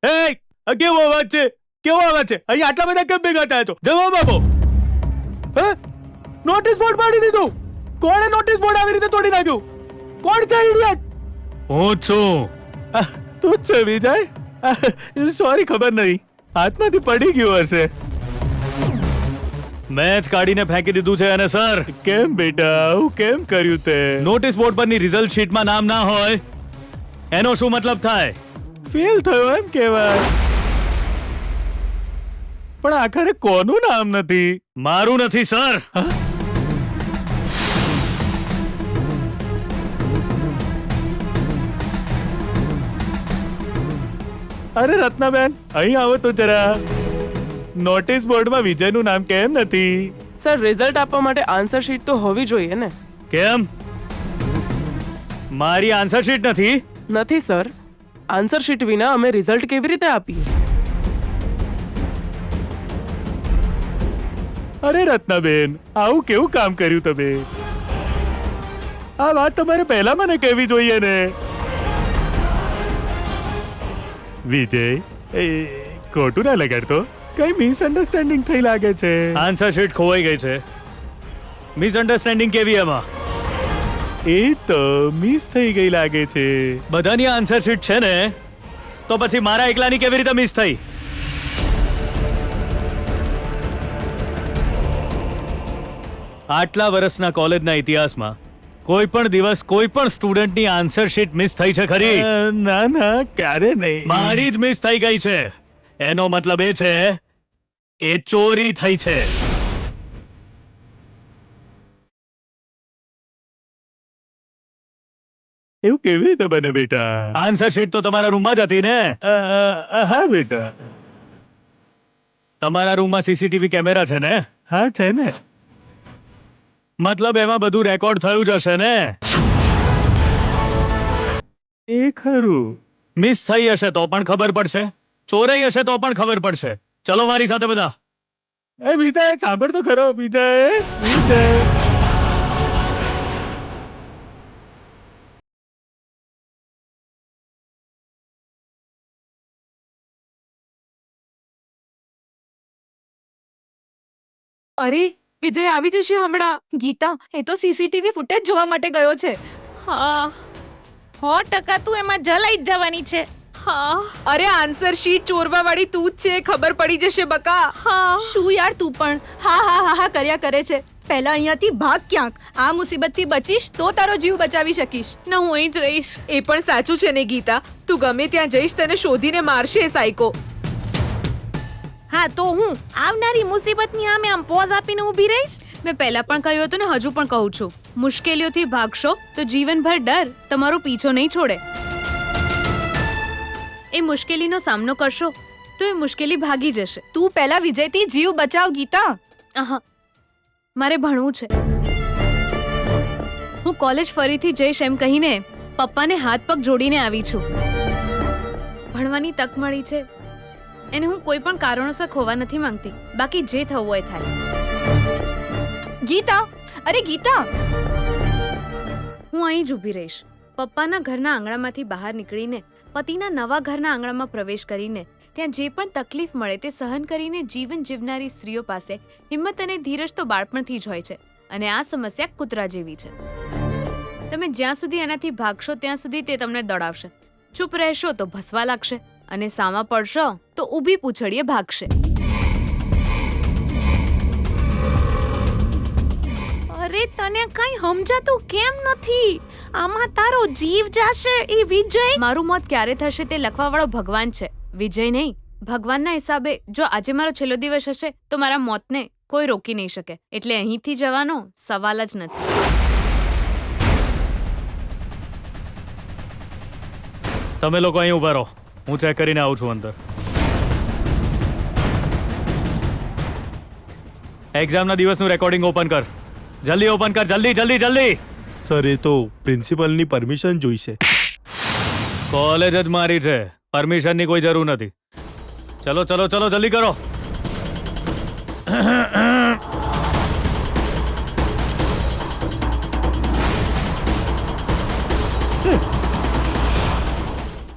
એ કેવો અવાજ છે? કેવો અવાજ છે? અહીં આટલા બધા કેમ ભેગા થયા છો? જવાબ આપો. હે? નોટિસ બોર્ડ પાડી દીધું. કોણે નોટિસ બોર્ડ આવી રીતે તોડી નાખ્યું? કોણ છે ઇડિયટ? હું છું. તું જ છે વિજય? સોરી, ખબર નહીં. હાથમાંથી પડી ગયું હશે. મેં જ કાઢીને ફેંકી દીધું છે. અને સર, કેમ બેટા, આવું કેમ કર્યું તે? નોટિસ બોર્ડ પરની રિઝલ્ટ શીટમાં નામ ના હોય એનો શું મતલબ થાય? ફેલ થયો એમ કહેવાય. પણ આખરે કોનું નામ નથી? મારું નથી સર. અરે રત્નાબેન, અહીં આવો તો જરા. નોટિસ બોર્ડમાં વિજયનું નામ કેમ નથી? સર, રિઝલ્ટ આપવા માટે આન્સર શીટ તો હોવી જોઈએ ને? કેમ? મારી આન્સર શીટ નથી? નથી સર. આન્સર શીટ વિના અમે રિઝલ્ટ કેવી રીતે આપીએ? અરે રત્નાબેન, આવું કેવું કામ કર્યું તમે? આ વાત તમારે પહેલા મને કહેવી જોઈએ ને. વિજય, ખોટું ના લગાડતો. કઈ મિસઅન્ડરસ્ટેન્ડિંગ થઈ લાગે છે. આન્સર શીટ ખોવાઈ ગઈ છે. મિસઅન્ડરસ્ટેન્ડિંગ કેવી એમાં? એ તો મિસ થઈ ગઈ લાગે છે. બધાની આન્સર શીટ છે ને, તો પછી મારા એકલાની કેવી રીતે મિસ થઈ? આટલા વર્ષના કોલેજના ઇતિહાસમાં કોઈ પણ દિવસ કોઈ પણ સ્ટુડન્ટની આન્સર શીટ મિસ થઈ છે ખરી? ના ના, ક્યારે નહીં. મારી જ મિસ થઈ ગઈ છે. એનો મતલબ એ છે એ ચોરી થઈ છે. એવું કેવી રીતે બને બેટા? આન્સર શીટ તો તમારા રૂમમાં જ હતી ને? હા બેટા. તમારા રૂમમાં સીસીટીવી કેમેરા છે ને? હા છે ને. મતલબ એમાં બધું રેકોર્ડ થયું જ હશે ને? એ ખરું. મિસ થઈ હશે તો પણ ખબર પડશે, ચોરાઈ હશે તો પણ ખબર પડશે. ચલો મારી સાથે બધા. એ વિજય, સાંભળ તો ખરો. વિજય, વિજય. અરે, વિજય આવી જશે હમણાં. ગીતા, એ તો સીસીટીવી ફૂટેજ જોવા માટે ગયો છે. હા, 100% તું એમાં જલાઈ જ જવાની છે. હા. અરે, આન્સર શીટ ચોરવા વાળી તું જ છે. ખબર પડી જશે બકા. હા. શું યાર, તું પણ હા હા હા હા કર્યા કરે છે. પહેલા અહીંયાથી ભાગ ક્યાંક. આ મુસીબતથી બચીશ તો તારો જીવ બચાવી શકીશ. ના, હું અહીં જ રહીશ. એ પણ સાચું છે ને ગીતા. તું ગમે ત્યાં જઈશ તને શોધીને મારશે એ સાયકો. હા, તો હું આવનારી મુસીબતની સામે આમ પોઝ આપીને ઊભી રહીશ. મેં પહેલા પણ કહ્યું હતું ને, હજુ પણ કહું છું, મુશ્કેલીઓથી ભાગશો તો જીવનભર ડર તમારો પીછો નહીં છોડે. એ મુશ્કેલીનો સામનો કરશો તો એ મુશ્કેલી ભાગી જશે. તું પહેલા વિજયથી જીવ બચાવ ગીતા. આહા, મારે ભણવું છે. હું કોલેજ ફરીથી જઈશ એમ કહીને પપ્પાને હાથ પગ જોડીને આવી છું. ભણવાની તક મળી છે એને હું કોઈ પણ કારણોસર ખોવા નથી માંગતી. બાકી જે થવું હોય થાય. ગીતા, અરે ગીતા. હું અહીં જ ઊભી રહીશ. પપ્પાના ઘરના આંગણામાંથી બહાર નીકળીને પતિના નવા ઘરના આંગણામાં પ્રવેશ કરીને ત્યાં જે પણ તકલીફ મળે તે સહન કરીને જીવન જીવનારી સ્ત્રીઓ પાસે હિંમત અને ધીરજ તો બાળપણથી જ હોય છે. અને આ સમસ્યા કૂતરા જેવી છે. તમે જ્યાં સુધી એનાથી ભાગશો ત્યાં સુધી તે તમને દોડાવશે. ચૂપ રહેશો તો ભસવા લાગશે અને સામા પડશો તો ઊભી પૂંછડીએ ભાગશે. અરે, તને કઈ સમજાતું કેમ નથી? આમાં તારો જીવ જાશે એ વિજય. મારું મોત ક્યારે થશે તે લખવાવાળો ભગવાન છે, વિજય નહીં. ભગવાનના હિસાબે જો આજે મારો છેલ્લો દિવસ હશે તો મારા મોતને કોઈ રોકી નહીં શકે. એટલે અહીંથી જવાનો સવાલ જ નથી. તમે લોકો અહીં ઉભા રહો, હું ચેક કરીને આવું છું અંદર. એક્ઝામના દિવસનું રેકોર્ડિંગ ઓપન કર. જલ્દી ઓપન કર, જલ્દી જલ્દી જલ્દી. સર, એ તો પ્રિન્સિપલની પરમિશન જોઈશે. કોલેજ જ મારી છે, પરમિશનની કોઈ જરૂર નથી. ચલો ચલો ચલો, જલ્દી કરો.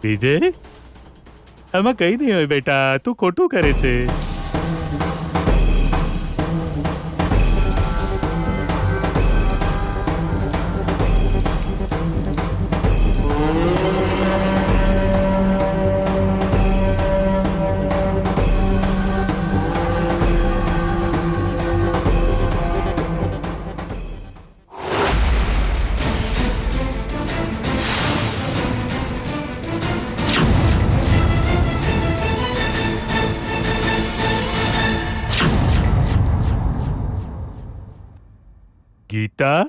વિજય, આમાં કઈ નહીં હોય બેટા, તું ખોટું કરે છે. ગીતા,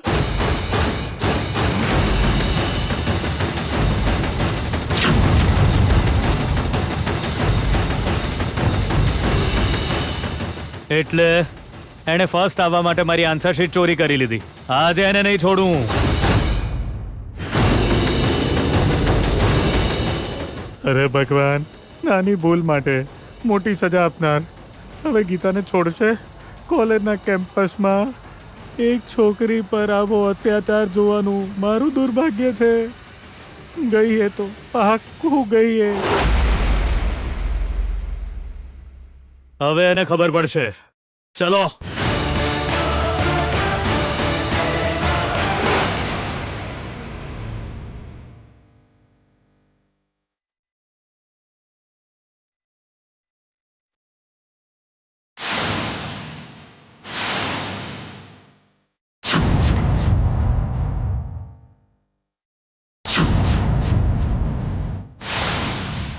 એટલે એણે ફર્સ્ટ આવવા માટે મારી આન્સર શીટ ચોરી કરી લીધી. આજે એને નહીં છોડું. અરે ભગવાન, નાની ભૂલ માટે મોટી સજા આપનાર હવે ગીતાને છોડશે? કોલેજના કેમ્પસમાં એક છોકરી પર આવો અત્યાચાર જોવાનું મારું દુર્ભાગ્ય છે. ગઈ એ તો પાક્કું ગઈ એ. હવે એને ખબર પડશે. ચલો.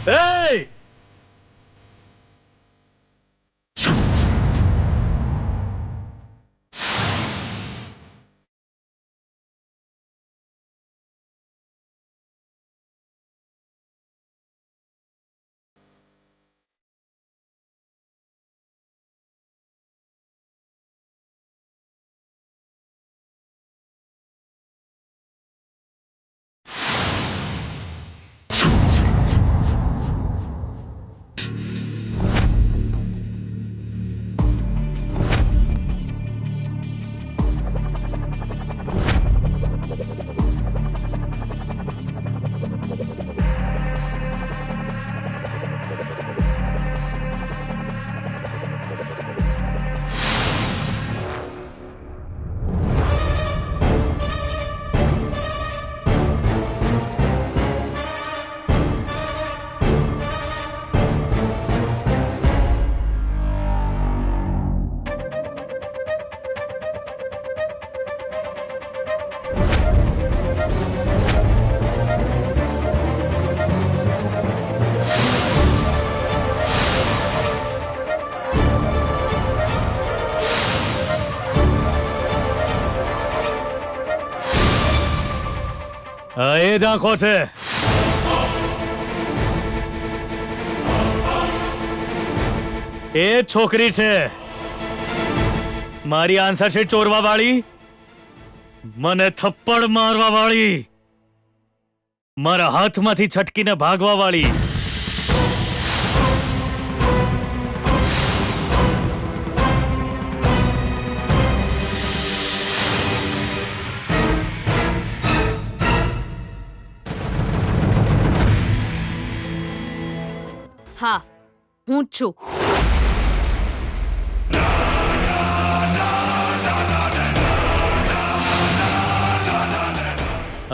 Hey! એ જ આંખો છે. એ જ છોકરી છે મારી આન્સર શીટ ચોરવા વાળી, મને થપ્પડ મારવા વાળી, મારા હાથમાંથી છટકીને ભાગવા વાળી. હા, હું જ છું.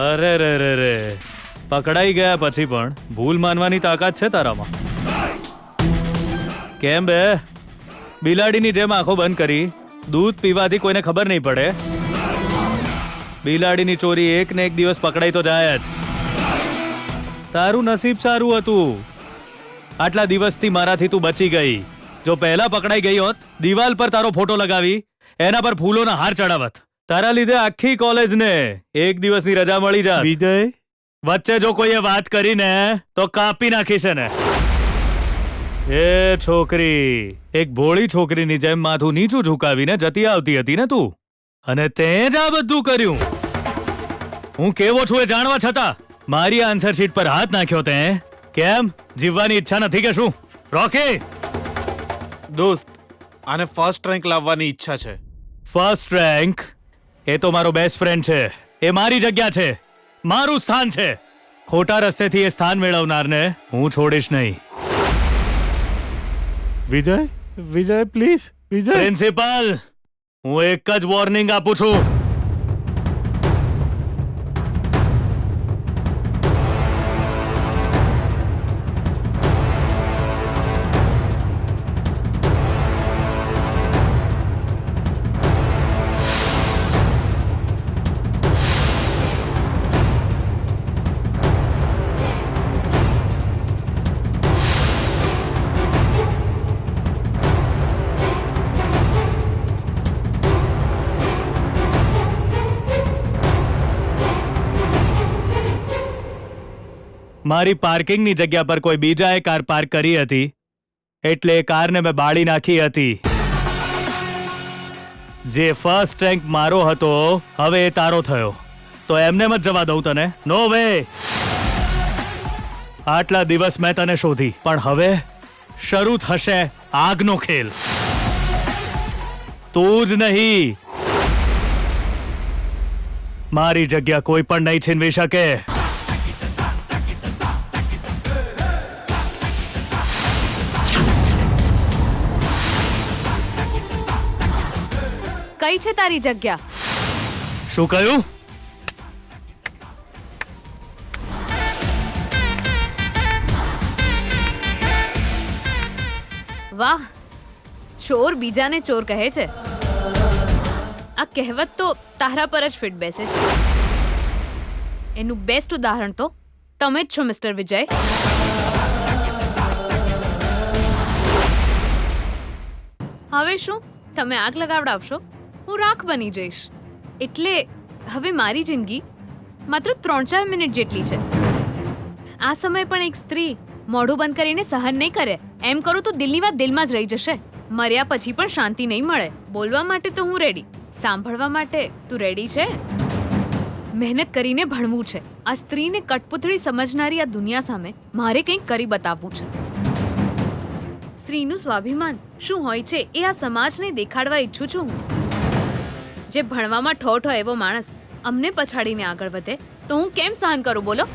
અરે રે રે રે, પકડાઈ ગયા પછી પણ ભૂલ માનવાની તાકાત છે તારામાં. કેમ બે, બિલાડીની જેમ આંખો બંધ કરી દૂધ પીવાથી કોઈને ખબર નહીં પડે? બિલાડીની ચોરી એક ને એક દિવસ પકડાઈ તો જાય જ. તારું નસીબ સારું હતું, આટલા દિવસથી મારાથી તું બચી ગઈ. જો પહેલા પકડાઈ ગઈ હોત, દિવાલ પર તારો ફોટો લગાવી એના પર ફૂલોના હાર ચડાવત. તારા લીધે આખી કોલેજને એક દિવસની રજા મળી જાત. વિજય, વચ્ચે જો કોઈએ વાત કરીને તો કાપી નાખીશ ને. એ છોકરી એક ભોળી છોકરીની જેમ માથું નીચું ઝુકાવીને જતી આવતી હતી ને તું, અને તે જ આ બધું કર્યું. હું કેવો છું એ જાણવા છતાં મારી આન્સર શીટ પર હાથ નાખ્યો તે. કેમ, જીવવાની ઈચ્છા નથી કે શું? રોકી, દોસ્ત, આને ફર્સ્ટ રેન્ક લાવવાની ઈચ્છા છે. First rank? એ તો મારો બેસ્ટ ફ્રેન્ડ છે. એ મારી જગ્યા છે, મારું સ્થાન છે. ખોટા રસ્તેથી એ સ્થાન મેળવનારને હું છોડીશ નહીં. વિજય વિજય પ્લીઝ વિજય પ્રિન્સિપલ, હું એક જ વોર્નિંગ આપું છું. મારી પાર્કિંગની જગ્યા પર કોઈ બીજાએ કાર પાર્ક કરી હતી, એટલે એ કારને મેં બાળી નાખી હતી. જે ફર્સ્ટ રેન્ક મારો હતો, હવે એ તારો થયો, તો એમને જ જવા દઉં તને? નો વે. આટલા દિવસ મેં તને શોધી, પણ હવે શરૂ થશે આગનો ખેલ. તું જ નહીં, મારી જગ્યા કોઈ પણ નહીં છીનવી શકે. કઈ છે તારી જગ્યા? શું કહ્યું? વાહ, ચોર બીજાને ચોર કહે છે. આ કહેવત તો તારા પર જ ફિટ બેસે છે. એનું બેસ્ટ ઉદાહરણ તો તમે જ છો મિસ્ટર વિજય. હવે શું તમે આગ લગાવડાવશો? હું રાખ બની જઈશ. એટલે હવે મારી જિંદગી માત્ર 3-4 મિનિટ જેટલી છે. આ સમય પણ એક સ્ત્રી મોઢું બંધ કરીને સહન નહીં કરે. એમ કરું તો દિલની વાત દિલમાં જ રહી જશે. મર્યા પછી પણ શાંતિ નહીં મળે. બોલવા માટે તો હું રેડી, સાંભળવા માટે તું રેડી છે? મહેનત કરીને ભણવું છે. આ સ્ત્રીને કઠપૂતળી સમજનારી આ દુનિયા સામે મારે કંઈક કરી બતાવવું છે. સ્ત્રીનું સ્વાભિમાન શું હોય છે એ આ સમાજને દેખાડવા ઈચ્છું છું હું. જે ભણવામાં ઠોઠ હોય એવો માણસ અમને પછાડીને આગળ વધે તો હું કેમ સહન કરું બોલો?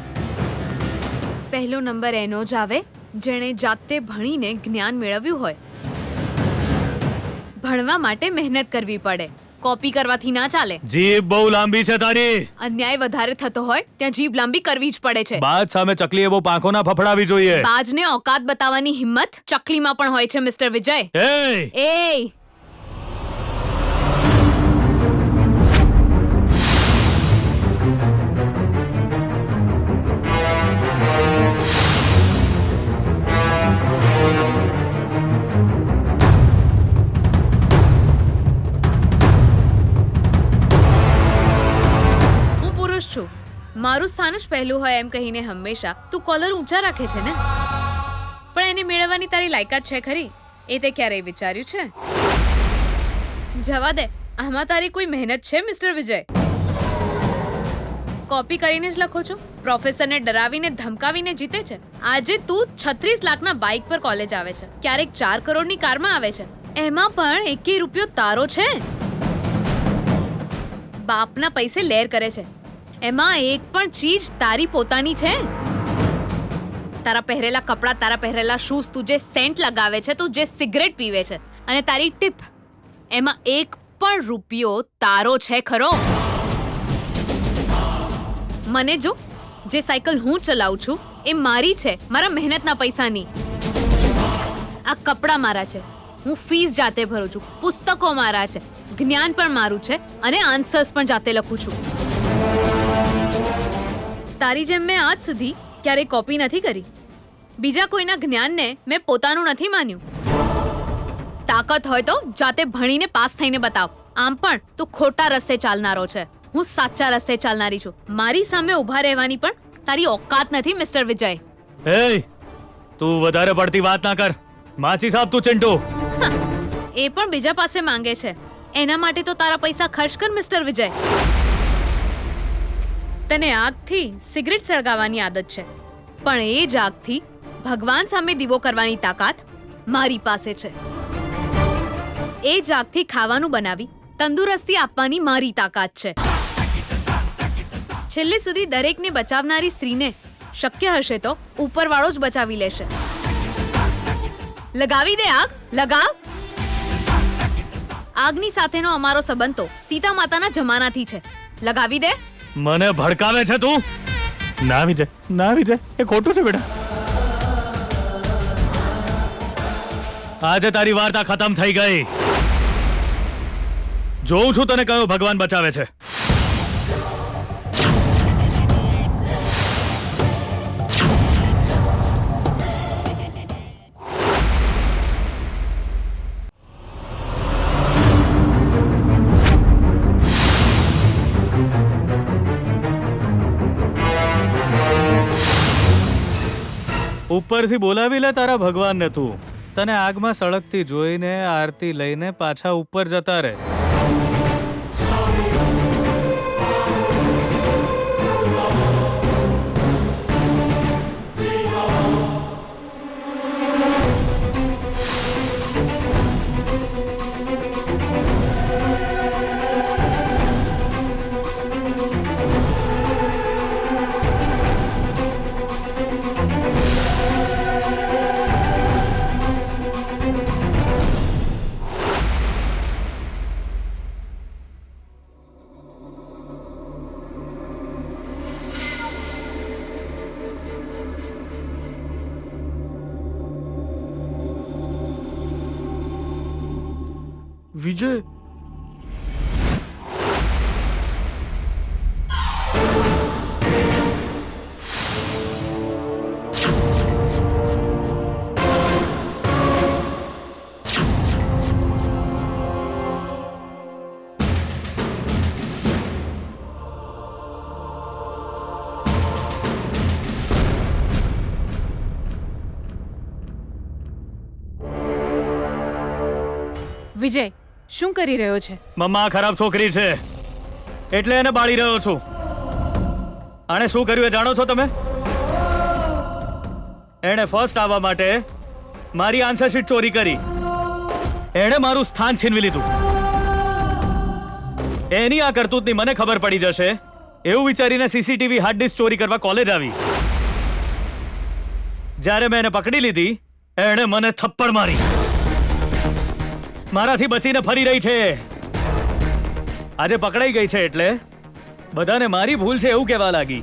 પહેલો નંબર એનો જ આવે જેણે જાતે ભણીને જ્ઞાન મેળવ્યું હોય. ભણવા માટે મહેનત કરવી પડે, કોપી કરવાથી ના ચાલે. જીભ બહુ લાંબી છે તારી. અન્યાય વધારે થતો હોય ત્યાં જીભ લાંબી કરવી જ પડે છે. બાજ સામે ચકલી એવો પાંખો ના ફફડાવી જોઈએ. બાજને ઓકાત બતાવવાની હિંમત ચકલીમાં પણ હોય છે મિસ્ટર વિજય. એ એ મારું સ્થાન જ પહેલું હોય એમ કહીને હંમેશા તું કોલર ઊંચા રાખે છે ને? પણ એને મેળવવાની તારી લાયકાત છે ખરી? એ તે ક્યારેય વિચાર્યું છે? જવા દે, આમાં તારી કોઈ મહેનત છે મિસ્ટર વિજય? કોપી કરીને જ લખો છો. પ્રોફેસરને ડરાવીને ધમકાવીને જીતે છે. આજે તું 36 લાખના બાઇક પર કોલેજ આવે છે, ક્યારેક 4 કરોડની કારમાં આવે છે. એમાં પણ 1 રૂપિયો તારો છે? બાપના પૈસે લેર કરે છે. એમાં એક પણ ચીજ તારી પોતાની છે? તારા પહેરેલા કપડાં, તારા પહેરેલા શૂઝ, તું જે સેન્ટ લગાવે છે, તું જે સિગરેટ પીવે છે, અને તારી ટીપ, એમાં એક પણ રૂપિયો તારો છે ખરો? મને જો, જે સાયકલ હું ચલાવું છું એ મારી છે, મારા મહેનતના પૈસાની. આ કપડાં મારા છે, હું ફીસ જાતે ભરું છું, પુસ્તકો મારા છે, જ્ઞાન પણ મારું છે, અને આન્સર્સ પણ જાતે લખું છું. તારી જેમ મેં આજ સુધી ક્યારેય કોપી નથી કરી. બીજા કોઈના જ્ઞાનને મેં પોતાનું નથી માન્યું. તાકાત હોય તો જાતે ભણીને પાસ થઈને બતાવ. આમ પણ તું ખોટા રસ્તે ચાલનારો છે, હું સાચા રસ્તે ચાલનારી છું. મારી સામે ઊભા રહેવાની પણ તારી ઓકાત નથી મિસ્ટર વિજય. એ તું વધારે પડતી વાત ના કર. માચી સાહેબ તું ચિંટુ. એ પણ બીજા પાસે માંગે છે. એના માટે તો તારા પૈસા ખર્ચ કર મિસ્ટર વિજય. તને આગથી સિગરેટ સળગાવવાની આદત છે, પણ એ જ આગથી ભગવાન સામે દીવો કરવાની તાકાત મારી પાસે છે. એ જ આગથી ખાવાનું બનાવી તંદુરસ્તી આપવાની મારી તાકાત છે. છેલ્લે સુધી દરેકને બચાવનારી સ્ત્રીને શક્ય હશે તો ઉપરવાળો જ બચાવી લેશે. લગાવી દે આગ, લગાવ. આગની સાથેનો અમારો સંબંધ તો સીતા માતાના જમાનાથી છે. લગાવી દે. મને ભડકાવે છે તું. ના વિજય, ના વિજય, એ ખોટું છે બેટા. આજે તારી વાર્તા ખતમ થઈ ગઈ. જોઉં છું તને કયો ભગવાન બચાવે છે. ઉપરથી બોલાવી લે તારા ભગવાનને તું. તને આગમાં સળગતી જોઈને આરતી લઈને પાછા ઉપર જતા રહે. વિજય, વિજય શું કરી રહ્યો છે? મમ્મા ખરાબ છોકરી છે એટલે એને બાળી રહ્યો છું. આણે શું કર્યું એ જાણો છો તમે? એણે ફર્સ્ટ આવવા માટે મારી આન્સર શીટ ચોરી કરી. એણે મારું સ્થાન છીનવી લીધું. એની આ કરતૂતની મને ખબર પડી જશે એવું વિચારીને સીસીટીવી હાર્ડ ડિસ્ક ચોરી કરવા કોલેજ આવી. જ્યારે મેં એને પકડી લીધી એણે મને થપ્પડ મારી. મારાથી બચીને ફરી રહી છે. આજે પકડાઈ ગઈ છે એટલે બધાને મારી ભૂલ છે એવું કહેવા લાગી.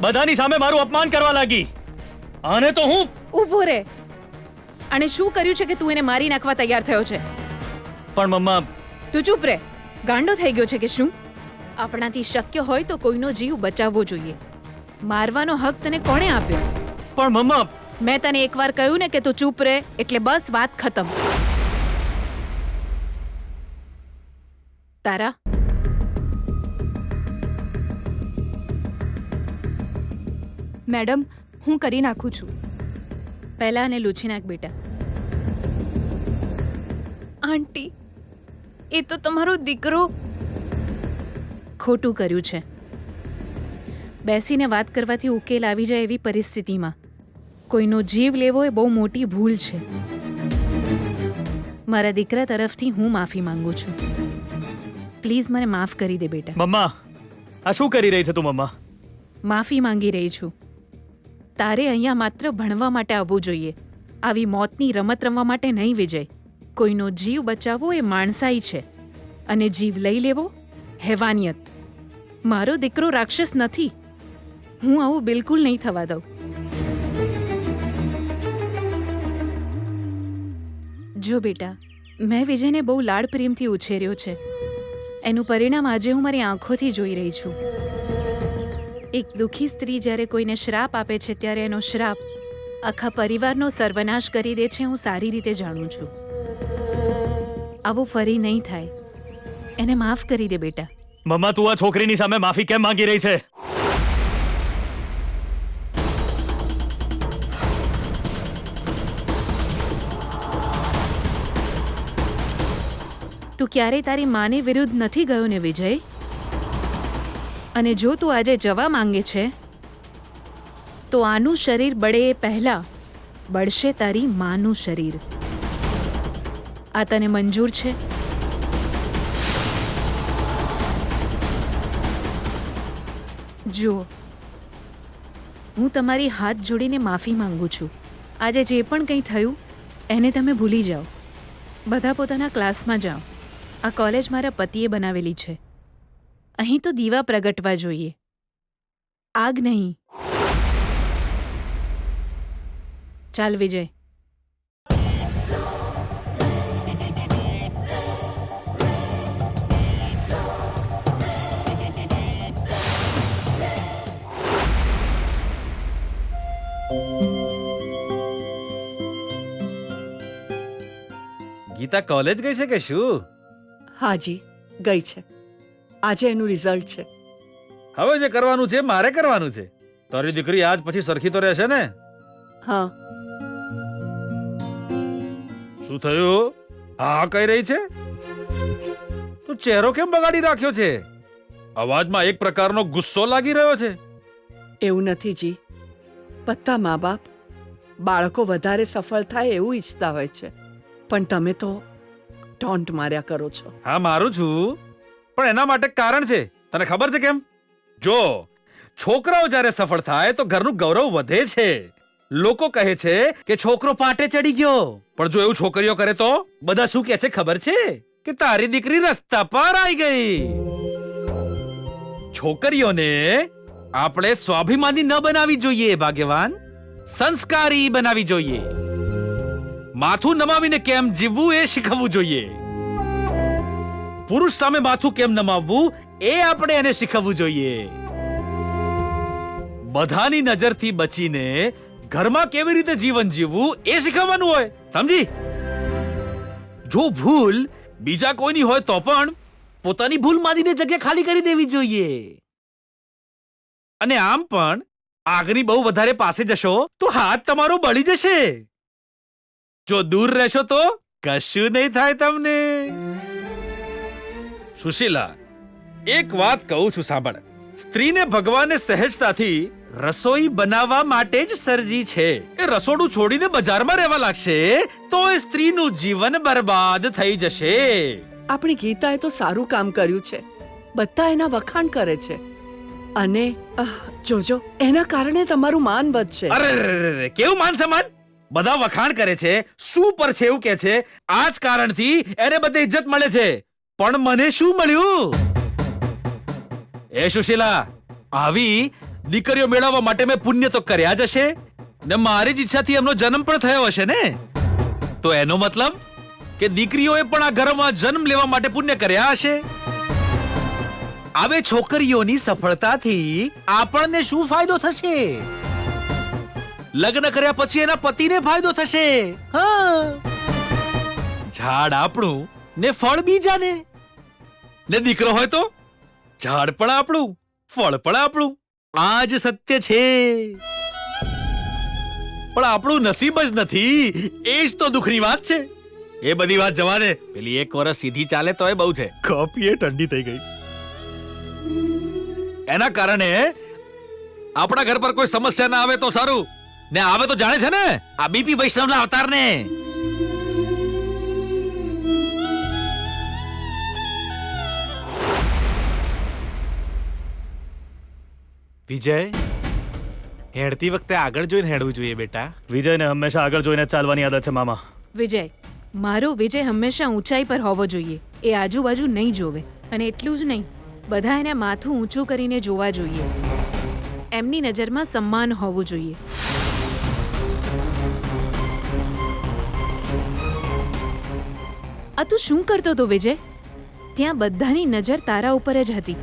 બધાની સામે મારું અપમાન કરવા લાગી. અને તો હું ઊભો રે. અને શું કર્યું છે કે તું એને મારી નાખવા તૈયાર થયો છે? પણ મમ્મા, તું ચૂપ રે. ગાંડો થઈ ગયો છે કે શું? આપણાથી શક્ય હોય તો કોઈનો જીવ બચાવવો જોઈએ. મારવાનો હક તને કોણે આપ્યો? પણ મમ્મા, મેં તને એકવાર કહ્યું ને કે તું ચૂપ રહે એટલે બસ વાત ખતમ. તારા મેડમ, હું કરી નાખું છું. પહેલા ને લૂછી નાખ બેટા. આંટી, એ તો તમારો દીકરો. ખોટું કર્યું છે. બેસીને વાત કરવાથી ઉકેલ આવી જાય એવી પરિસ્થિતિમાં કોઈનો જીવ લેવો એ બહુ મોટી ભૂલ છે. મારા દીકરા તરફથી હું માફી માંગુ છું. પ્લીઝ મને માફ કરી દે બેટા. મમ્મા, આ શું કરી રહી છે તું? મમ્મા, માફી માંગી રહી છું. તારે અહીંયા માત્ર ભણવા માટે આવવું જોઈએ, આવી મોતની રમત રમવા માટે નહીં વિજય. કોઈનો જીવ બચાવવો એ માણસાઈ છે અને જીવ લઈ લેવો હેવાનિયત. મારો દીકરો રાક્ષસ નથી. હું આવું બિલકુલ નહીં થવા દઉં. જો બેટા, મેં વિજયને બહુ લાડ પ્રેમથી ઉછેર્યો છે. એનું પરિણામ આજે હું મારી આંખોથી જોઈ રહી છું. એક દુઃખી સ્ત્રી જ્યારે કોઈને શ્રાપ આપે છે ત્યારે એનો શ્રાપ આખા પરિવારનો સર્વનાશ કરી દે છે. હું સારી રીતે જાણું છું. આવું ફરી નહીં થાય. એને માફ કરી દે બેટા. મમ્મા, તું આ છોકરીની સામે માફી કેમ માંગી રહી છે? તું ક્યારેય તારી માની વિરુદ્ધ નથી ગયો ને વિજય? અને જો તું આજે જવા માંગે છે તો આનું શરીર બળે એ પહેલા બળશે તારી માનું શરીર. આ તને મંજૂર છે? જુઓ, હું તમારી હાથ જોડીને માફી માંગુ છું. આજે જે પણ કંઈ થયું એને તમે ભૂલી જાઓ. બધા પોતાના ક્લાસમાં જાઓ. આ કોલેજ મારા પતિએ બનાવેલી છે. અહીં તો દીવા પ્રગટવા જોઈએ, આગ નહીં. ચાલ વિજય. ગીતા કોલેજ ગઈ છે કે શું? હાજી ગઈ છે. આજે એનું રિઝલ્ટ છે. હવે જે કરવાનું છે મારે કરવાનું છે. તારી દીકરી આજ પછી સરખી તો રહેશે ને? હા. શું થયું? હા કહી રહી છે? તું ચહેરો કેમ બગાડી રાખ્યો છે? અવાજમાં એક પ્રકારનો ગુસ્સો લાગી રહ્યો છે. એવું નથી જી. બધા મા બાપ બાળકો વધારે સફળ થાય એવું ઈચ્છતા હોય છે, પણ તમે તો ટોન્ટ માર્યા કરો છો. હા મારું છું, પણ એના માટે કારણ છે. તને ખબર છે કેમ? જો છોકરાઓ જ્યારે સફળ થાય તો ઘરનું ગૌરવ વધે છે. લોકો કહે છે કે છોકરો પાટે ચડી ગયો, પણ જો એવું છોકરીઓ કરે તો બધા શું કહે છે ખબર છે? કે તારી દીકરી રસ્તા પર આવી ગઈ. છોકરીઓને આપણે સ્વાભિમાની ન બનાવી જોઈએ ભાગ્યવાન, સંસ્કારી બનાવી જોઈએ. માથું નમાવીને કેમ જીવવું એ શીખવવું જોઈએ. પુરુષ સામે માથું કેમ નમાવવું એ આપણે એને શીખવવું જોઈએ. બધાની નજરથી બચીને ઘરમાં કેવી રીતે જીવન જીવવું એ શીખવવાનું હોય, સમજી? જો ભૂલ બીજા કોઈની હોય તો પણ પોતાની ભૂલ માનીને જગ્યા ખાલી કરી દેવી જોઈએ. અને આમ પણ આગની બહુ વધારે પાસે જશો તો હાથ તમારો બળી જશે. જો દૂર રહેશો તો કશું નહીં થાય તમને. સુશીલા, એક વાત કહું છું સાંભળ. સ્ત્રીને ભગવાને સહેજતાથી રસોઈ બનાવવા માટે જ સર્જી છે. એ રસોડું છોડીને બજારમાં રહેવા લાગશે તો એ સ્ત્રીનું જીવન બરબાદ થઈ જશે. આપણી ગીતાએ તો સારું કામ કર્યું છે. બધા એના વખાણ કરે છે, અને જોજો એના કારણે તમારું માન વધશે. અરે કેવું માન સન્માન? બધા વખાણ કરે છે, સુપર છે એવું કે છે. આ જ કારણથી એને બધી ઇજ્જત મળે છે. પણ મને શું મળ્યું? એ સુશીલા, આવી દીકરીઓ મેળવવા માટે મેં પુણ્ય તો કર્યા જ હશે ને, મારી જ ઈચ્છાથી એમનો જન્મ પણ થયો હશે ને. તો એનો મતલબ કે દીકરીઓએ પણ આ ઘરમાં જન્મ લેવા માટે પુણ્ય કર્યા હશે. હવે છોકરીઓની સફળતાથી આપણને શું ફાયદો થશે? લગ્ન કર્યા પછી એના પતિને ફાયદો થશે. ઝાડ આપણું ને ફળ બીજાને. ને દીકરો હોય તો ઝાડ પણ આપણું, ફળ પણ આપણું. આ જ સત્ય છે. પણ આપણું નસીબ જ નથી, એ જ તો દુઃખની વાત છે. એ બધી વાત જવા દે. પેલી એક વર્ષ સીધી ચાલે તોય બહુ છે. કોફી એ ઠંડી થઈ ગઈ. એના કારણે આપણા ઘર પર કોઈ સમસ્યા ના આવે તો સારું. ને આવે તો જાણે છે ને આ બીપી વૈષ્ણવના અવતારને. વિજય, હેડતી વખતે આગળ જોઈને હેડવું જોઈએ બેટા. વિજયને હંમેશા આગળ જોઈને જ ચાલવાની આદત છે મામા. વિજય, મારો વિજય હંમેશા ઊંચાઈ પર હોવો જોઈએ. એ આજુબાજુ નહીં જોવે. અને એટલું જ નહીં, બધા એને માથું ઊંચું કરીને જોવા જોઈએ. એમની નજરમાં સન્માન હોવું જોઈએ. આ તું શું કરતો હતો વિજય? ત્યાં બધાની નજર તારા ઉપર જ હતી,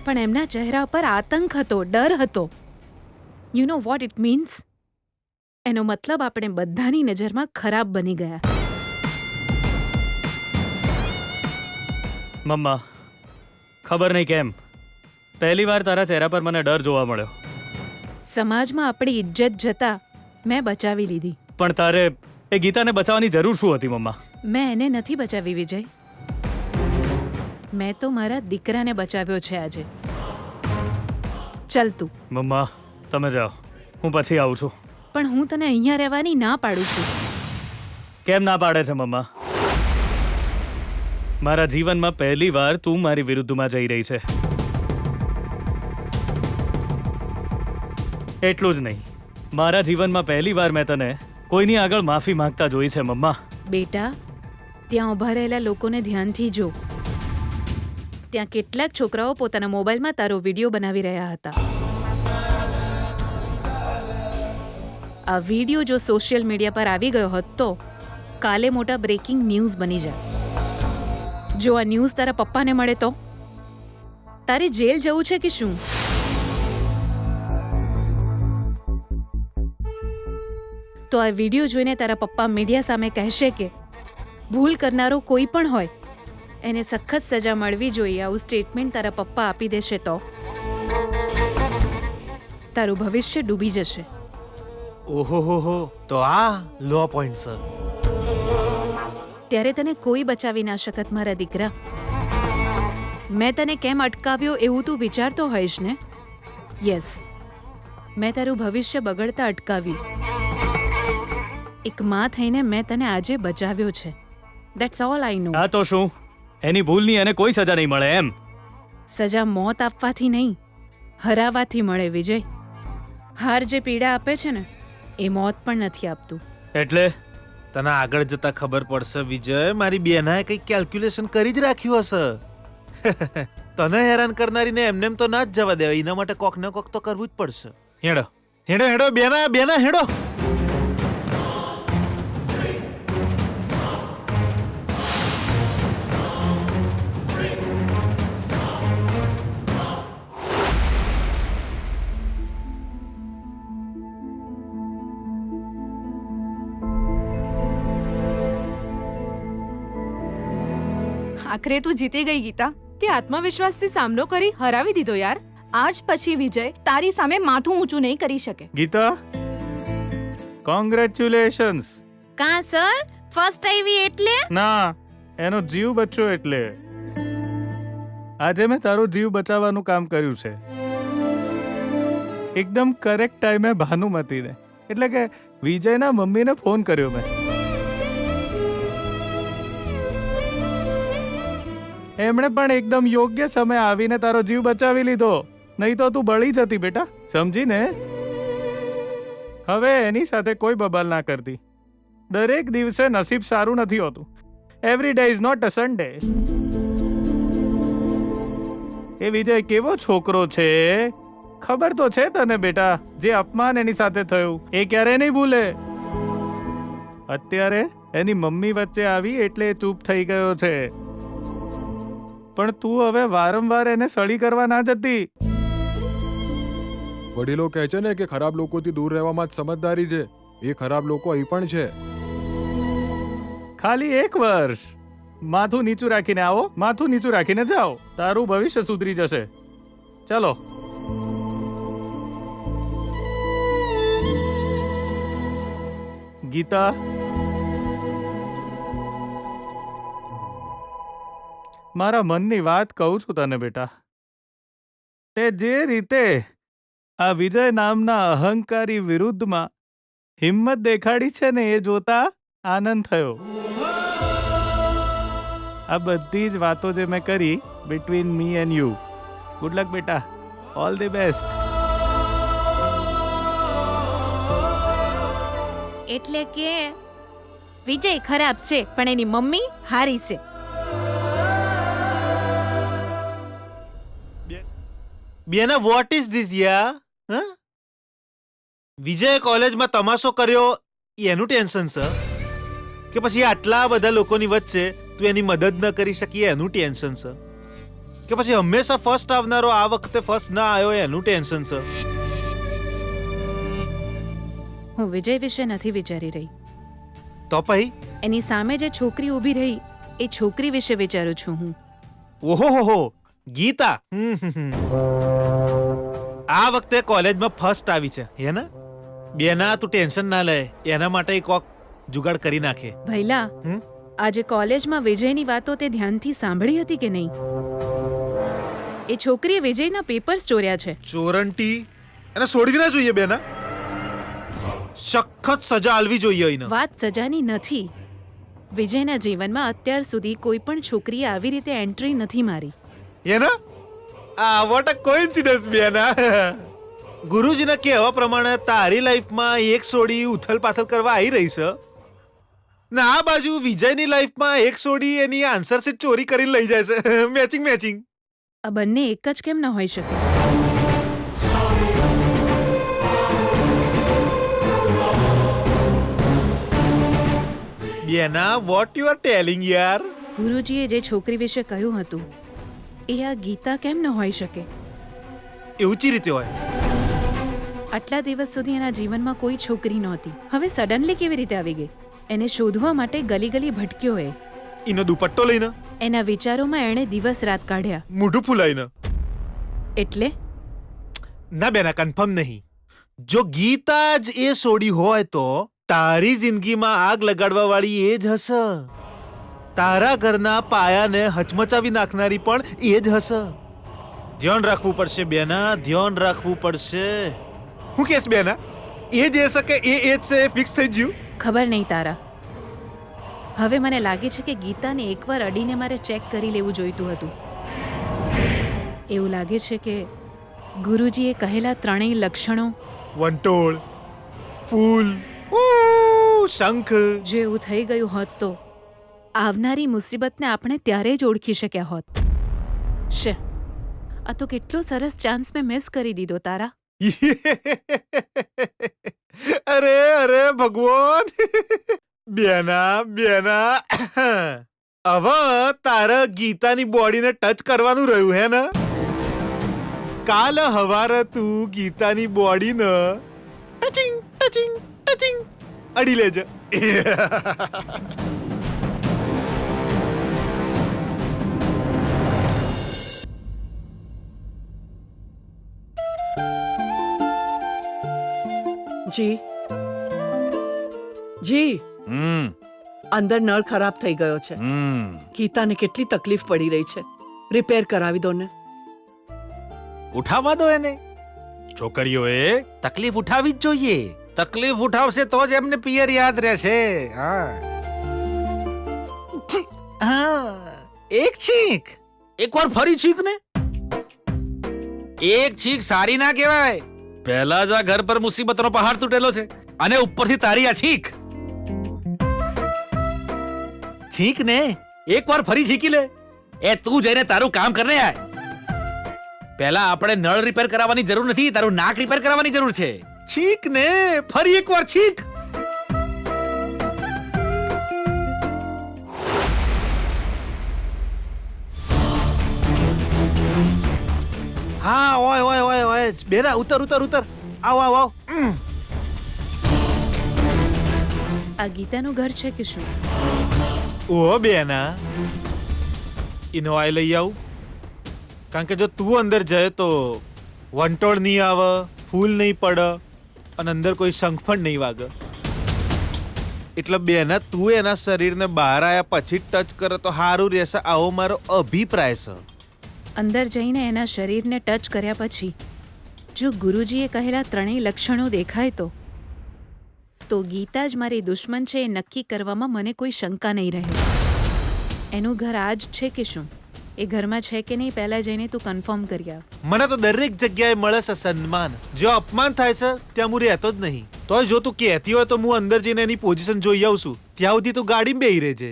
પણ એમના ચહેરા પર આતંક હતો, ડર હતો. You know what it means? એનો મતલબ આપણે બધાની નજરમાં ખરાબ બની ગયા. મમ્મા, ખબર નહીં કેમ પહેલી વાર તારા ચહેરા પર મને ડર જોવા મળ્યો. સમાજમાં આપણી ઇજ્જત જતા મેં બચાવી લીધી. પણ તારે એ ગીતાને બચાવવાની જરૂર શું હતી મમ્મા? મેં એને નથી બચાવી વિજય. મેં તો મારા દીકરાને બચાવ્યો છે આજે. ચાલ તું. મમ્મા તમે જાઓ, હું પછી આવું છું. પણ હું તને અહીંયા રહેવાની ના પાડું છું. કેમ ના પાડે છે મમ્મા? મારા જીવનમાં પહેલી વાર તું મારી વિરુદ્ધમાં જઈ રહી છે. એટલું જ નહીં, મારા જીવનમાં પહેલી વાર મેં તને કોઈની આગળ માફી માંગતા જોઈ છે મમ્મા. બેટા ત્યાં ઊભા રહેલા લોકોને ધ્યાનથી જો. ત્યાં કેટલાક છોકરાઓ પોતાના મોબાઈલમાં તારો વિડીયો બનાવી રહ્યા હતા. આ વિડીયો જો સોશિયલ મીડિયા પર આવી ગયો હોત તો કાલે મોટા બ્રેકિંગ ન્યૂઝ બની જાય. જો આ ન્યૂઝ તારા પપ્પાને મળે તો તારે જેલ જવું છે કે શું? તો આ વિડીયો જોઈને તારા પપ્પા મીડિયા સામે કહેશે કે ભૂલ કરનારો કોઈ પણ હોય એને સખત સજા મળવી જોઈએ. આવું સ્ટેટમેન્ટ તારા પપ્પા આપી દેશે તો તારું ભવિષ્ય ડૂબી જશે. ઓહો, તો આ લો પોઈન્ટ સર. ત્યારે તને કોઈ બચાવી ના શકત મારા દીકરા. મેં તને કેમ અટકાવ્યો એવું તું વિચારતો હોઈશ ને? યસ, મેં તારું ભવિષ્ય બગડતા અટકાવ્યું. એક માં થઈને મેં તને આજે બચાવ્યો છે. ધેટ્સ ઓલ આઈ નો. આ તો શું, એની ભૂલની એને કોઈ સજા નહીં મળે એમ? સજા મોત આપવાથી નહીં, હરાવાથી મળે વિજય. હાર જે પીડા આપે છે ને એ મોત પણ નથી આપતું. એટલે તને આગળ જતા ખબર પડશે વિજય. મારી બેનાએ કઈ કેલ્ક્યુલેશન કરી જ રાખ્યું હશે. તને હેરાન કરનારીને એમને એમ તો ના જ જવા દેવાય. એના માટે કોક ને કોક તો કરવું જ પડશે. હેડો હેડો હેડો બેના હેડો. આખરે તું જીતી ગઈ ગીતા. તે આત્મવિશ્વાસથી સામનો કરી હરાવી દીધો યાર. આજ પછી વિજય તારી સામે માથું ઊંચું નહીં કરી શકે. ગીતા, કોંગ્રેચ્યુલેશન્સ. કા સર ફર્સ્ટ આવી એટલે? ના, એનો જીવ બચ્યો એટલે. આજે મેં તારો જીવ બચાવવાનું કામ કર્યું છે. એકદમ કરેક્ટ ટાઈમે ભાનુમતીને એટલે કે વિજયના મમ્મીને ફોન કર્યો મેં. એમણે પણ એકદમ યોગ્ય સમય આવીને તારો જીવ બચાવી લીધો. નહીં તો તું બળી જતી બેટા, સમજીને? હવે એની સાથે કોઈ બબાલ ના કરતી. દરેક દિવસે નસીબ સારું નથી હોતું. Every day is not a Sunday. એ વિજય કેવો છોકરો છે ખબર તો છે તને બેટા? જે અપમાન એની સાથે થયું એ ક્યારે નહીં ભૂલે. અત્યારે એની મમ્મી વચ્ચે આવી એટલે એ ચૂપ થઈ ગયો છે. પણ તું હવે વારંવાર એને સળી કરવા ના જતી. વડીલો કહે છે ને કે ખરાબ લોકોથી દૂર રહેવામાં જ સમજદારી છે. એ ખરાબ લોકો અહીં પણ છે. ખાલી 1 વર્ષ માથું નીચું રાખીને આવો, માથું નીચું રાખીને જાઓ. તારું ભવિષ્ય સુધરી જશે. ચલો. ગીતા, મારા મનની વાત કહું છું તને બેટા. તે જે રીતે આ વિજય નામના અહંકારી વિરુદ્ધમાં હિંમત દેખાડી છે ને એ જોતા આનંદ થયો. આ બધી જ વાતો જે મેં કરી between me and you. Good luck બેટા, ઓલ ધી બેસ્ટ. એટલે કે વિજય ખરાબ છે પણ એની મમ્મી હારી છે. બેના વોટ ઇઝ ધીસ યા? વિજય કોલેજમાં તમાશો કર્યો એનું ટેન્શન છે કે પછી આટલા બધા લોકોની વચ્ચે તું એની મદદ ન કરી શકી એનું ટેન્શન છે કે પછી હંમેશા ફર્સ્ટ આવનારો આ વખતે ફર્સ્ટ ના આવ્યો એનું ટેન્શન છે? હું વિજય વિશે નથી વિચારી રહી. તો પછી એની સામે જે છોકરી ઊભી રહી એ છોકરી વિશે વિચારું છું હું. ઓહો ગીતા, આ વખતે કોલેજમાં ફર્સ્ટ આવી છે હે ને? બેના તું ટેન્શન ના લે, એના માટે કોક જુગાડ કરી નાખે. ભૈલા, આજે કોલેજમાં વિજયની વાતો તે ધ્યાનથી સાંભળી હતી કે નહીં? એ છોકરીએ વિજયના પેપર્સ ચોર્યા છે. ચોરંટી એને છોડવી ના જોઈએ બેના. સખત સજા આલવી જોઈએ એને. વાત સજાની નથી. વિજયના જીવનમાં અત્યાર સુધી કોઈ પણ છોકરીએ આવી રીતે એન્ટ્રી નથી મારી. એના આ વોટ અ કોઇન્સિડન્સ બેના. ગુરુજીના કહેવા પ્રમાણે તારી લાઈફમાં એક સોડી ઉથલ પાથલ કરવા આવી રહી છે ને આ બાજુ વિજયની લાઈફમાં એક સોડી એની આન્સર શીટ ચોરી કરીને લઈ જાય છે. મેચિંગ. આ બંને એક જ કેમ ન હોઈ શકે? બેના વોટ યુ આર ટેલિંગ યાર? ગુરુજીએ જે છોકરી વિશે કહ્યું હતું એ આ ગીતા કેમ ન હોઈ શકે? એવું ચી રીતે હોય? આટલા દિવસ સુધી એના જીવનમાં કોઈ છોકરી નહોતી, હવે સડનલી કેવી રીતે આવી ગઈ? એને શોધવા માટે ગલી ગલી ભટક્યો એ. એનો દુપટ્ટો લઈને, એના વિચારોમાં એણે દિવસ રાત કાઢ્યા. મોઢું ફૂલાઈને. એટલે ના બેના, કન્ફર્મ નહીં. જો ગીતા જ એ સોડી હોય તો તારી જિંદગીમાં આગ લગાડવા વાળી એ જ હશે. તારા ઘરના પાયાને હચમચાવી નાખનારી પણ એ જ હશે. ધ્યાન રાખવું પડશે બેના, ધ્યાન રાખવું પડશે. હું કેસ બેના? એ જ હશે કે એ જ છે? ફિક્સ થઈ ગયું? ખબર નહીં તારા. હવે મને લાગે છે કે ગીતાને એકવાર અડીને મારે ચેક કરી લેવું જોઈતું હતું. એવું લાગે છે કે ગુરુજીએ કહેલા ત્રણેય લક્ષણો, વંટોળ, ફૂલ, શંખ, જો એવું થઈ ગયું હોત તો આવનારી મુસીબતને આપણે ત્યારે જ ઓળખી શક્યા હોત. શે, આ તો કેટલો સરસ ચાન્સ મેં મિસ કરી દીધો તારા. અરે ભગવાન. બેના હવે તારા ગીતાની બોડીને ટચ કરવાનું રહ્યું હે ને? કાલ હવારે તું ગીતાની બોડીને ટચિંગ અડી લેજે. જી અંદર નળ ખરાબ થઈ ગયો છે. ગીતાને કેટલી તકલીફ પડી રહી છે. રિપેર કરાવી દો ને. ઉઠાવવા દો એને. છોકરીઓએ તકલીફ ઉઠાવી જ જોઈએ. તકલીફ ઉઠાવશે તો જ એમને પિયર યાદ રહેશે. એક છીંક, એકવાર ફરી છીંક ને. એક છીંક સારી ના કહેવાય. પહેલા જ આ ઘર પર મુસીબતનો પહાડ તૂટેલો છે અને ઉપરથી તારી આ છીંક. છીંક ને, એકવાર ફરી છીંકી લે. એ તું જઈને તારું કામ કરને આય. પહેલા આપણે નળ રિપેર કરાવવાની જરૂર નથી, તારું નાક રિપેર કરાવવાની જરૂર છે. છીંક ને, ફરી એકવાર છીંક. હા, ઓય બેના, ઉતર. આવ. આ ગીતાનું ઘર છે કે શું? ઓ બેના, એનો આય લઈ આવું. કારણ કે જો તું અંદર જાય તો વંટોળ નહીં આવે, ફૂલ નહીં પડે અને અંદર કોઈ શંખ પણ નહીં વાગે. એટલે બેના, તું એના શરીરને બહાર આવ્યા પછી ટચ કરે તો સારું રહેશે. આવો મારો અભિપ્રાય છે. અંદર જઈને એના શરીરને ટચ કર્યા પછી જો ગુરુજીએ કહેલા ત્રણેય લક્ષણો દેખાય તો ગીતા જ મારી દુશ્મન છે એ નક્કી કરવામાં મને કોઈ શંકા નહીં રહે. એનું ઘર આ જ છે કે શું? એ ઘરમાં છે કે નહીં પહેલા જઈને તું કન્ફર્મ કરી આવ. મને તો દરેક જગ્યાએ મળે છે સન્માન. જો અપમાન થાય છે ત્યાં હું રહેતો જ નહીં. તોય જો તું કહેતી હોય તો હું અંદર જઈને એની પોઝિશન જોઈ આવું છું. ત્યાં સુધી તું ગાડીમાં બેહી રહેજે.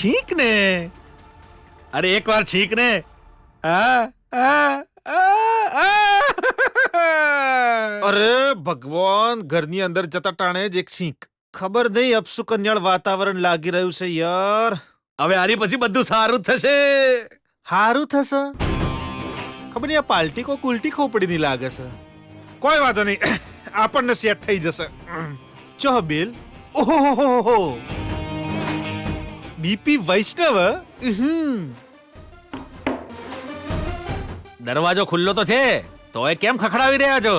છીંક ને. અરે એકવાર છીંક ને. અરે ભગવાન, ઘરની અંદર જતા ટાણે જ એક છીંક. ખબર નહીં અપસુકન્યાળ વાતાવરણ લાગી રહ્યું છે યાર. હવે આની પછી બધું સારું થશે. સારું થશે? ખબર નહીં આ પાલટી કો કુલટી ખોપડી ની લાગે છે. કોઈ વાંધો નહીં, આપણને સેટ થઈ જશે. ચો બિલ. ઓહો, બીપી વૈષ્ણવ. દરવાજો ખુલ્લો તો છે, તોય કેમ ખખડાવી રહ્યા છો?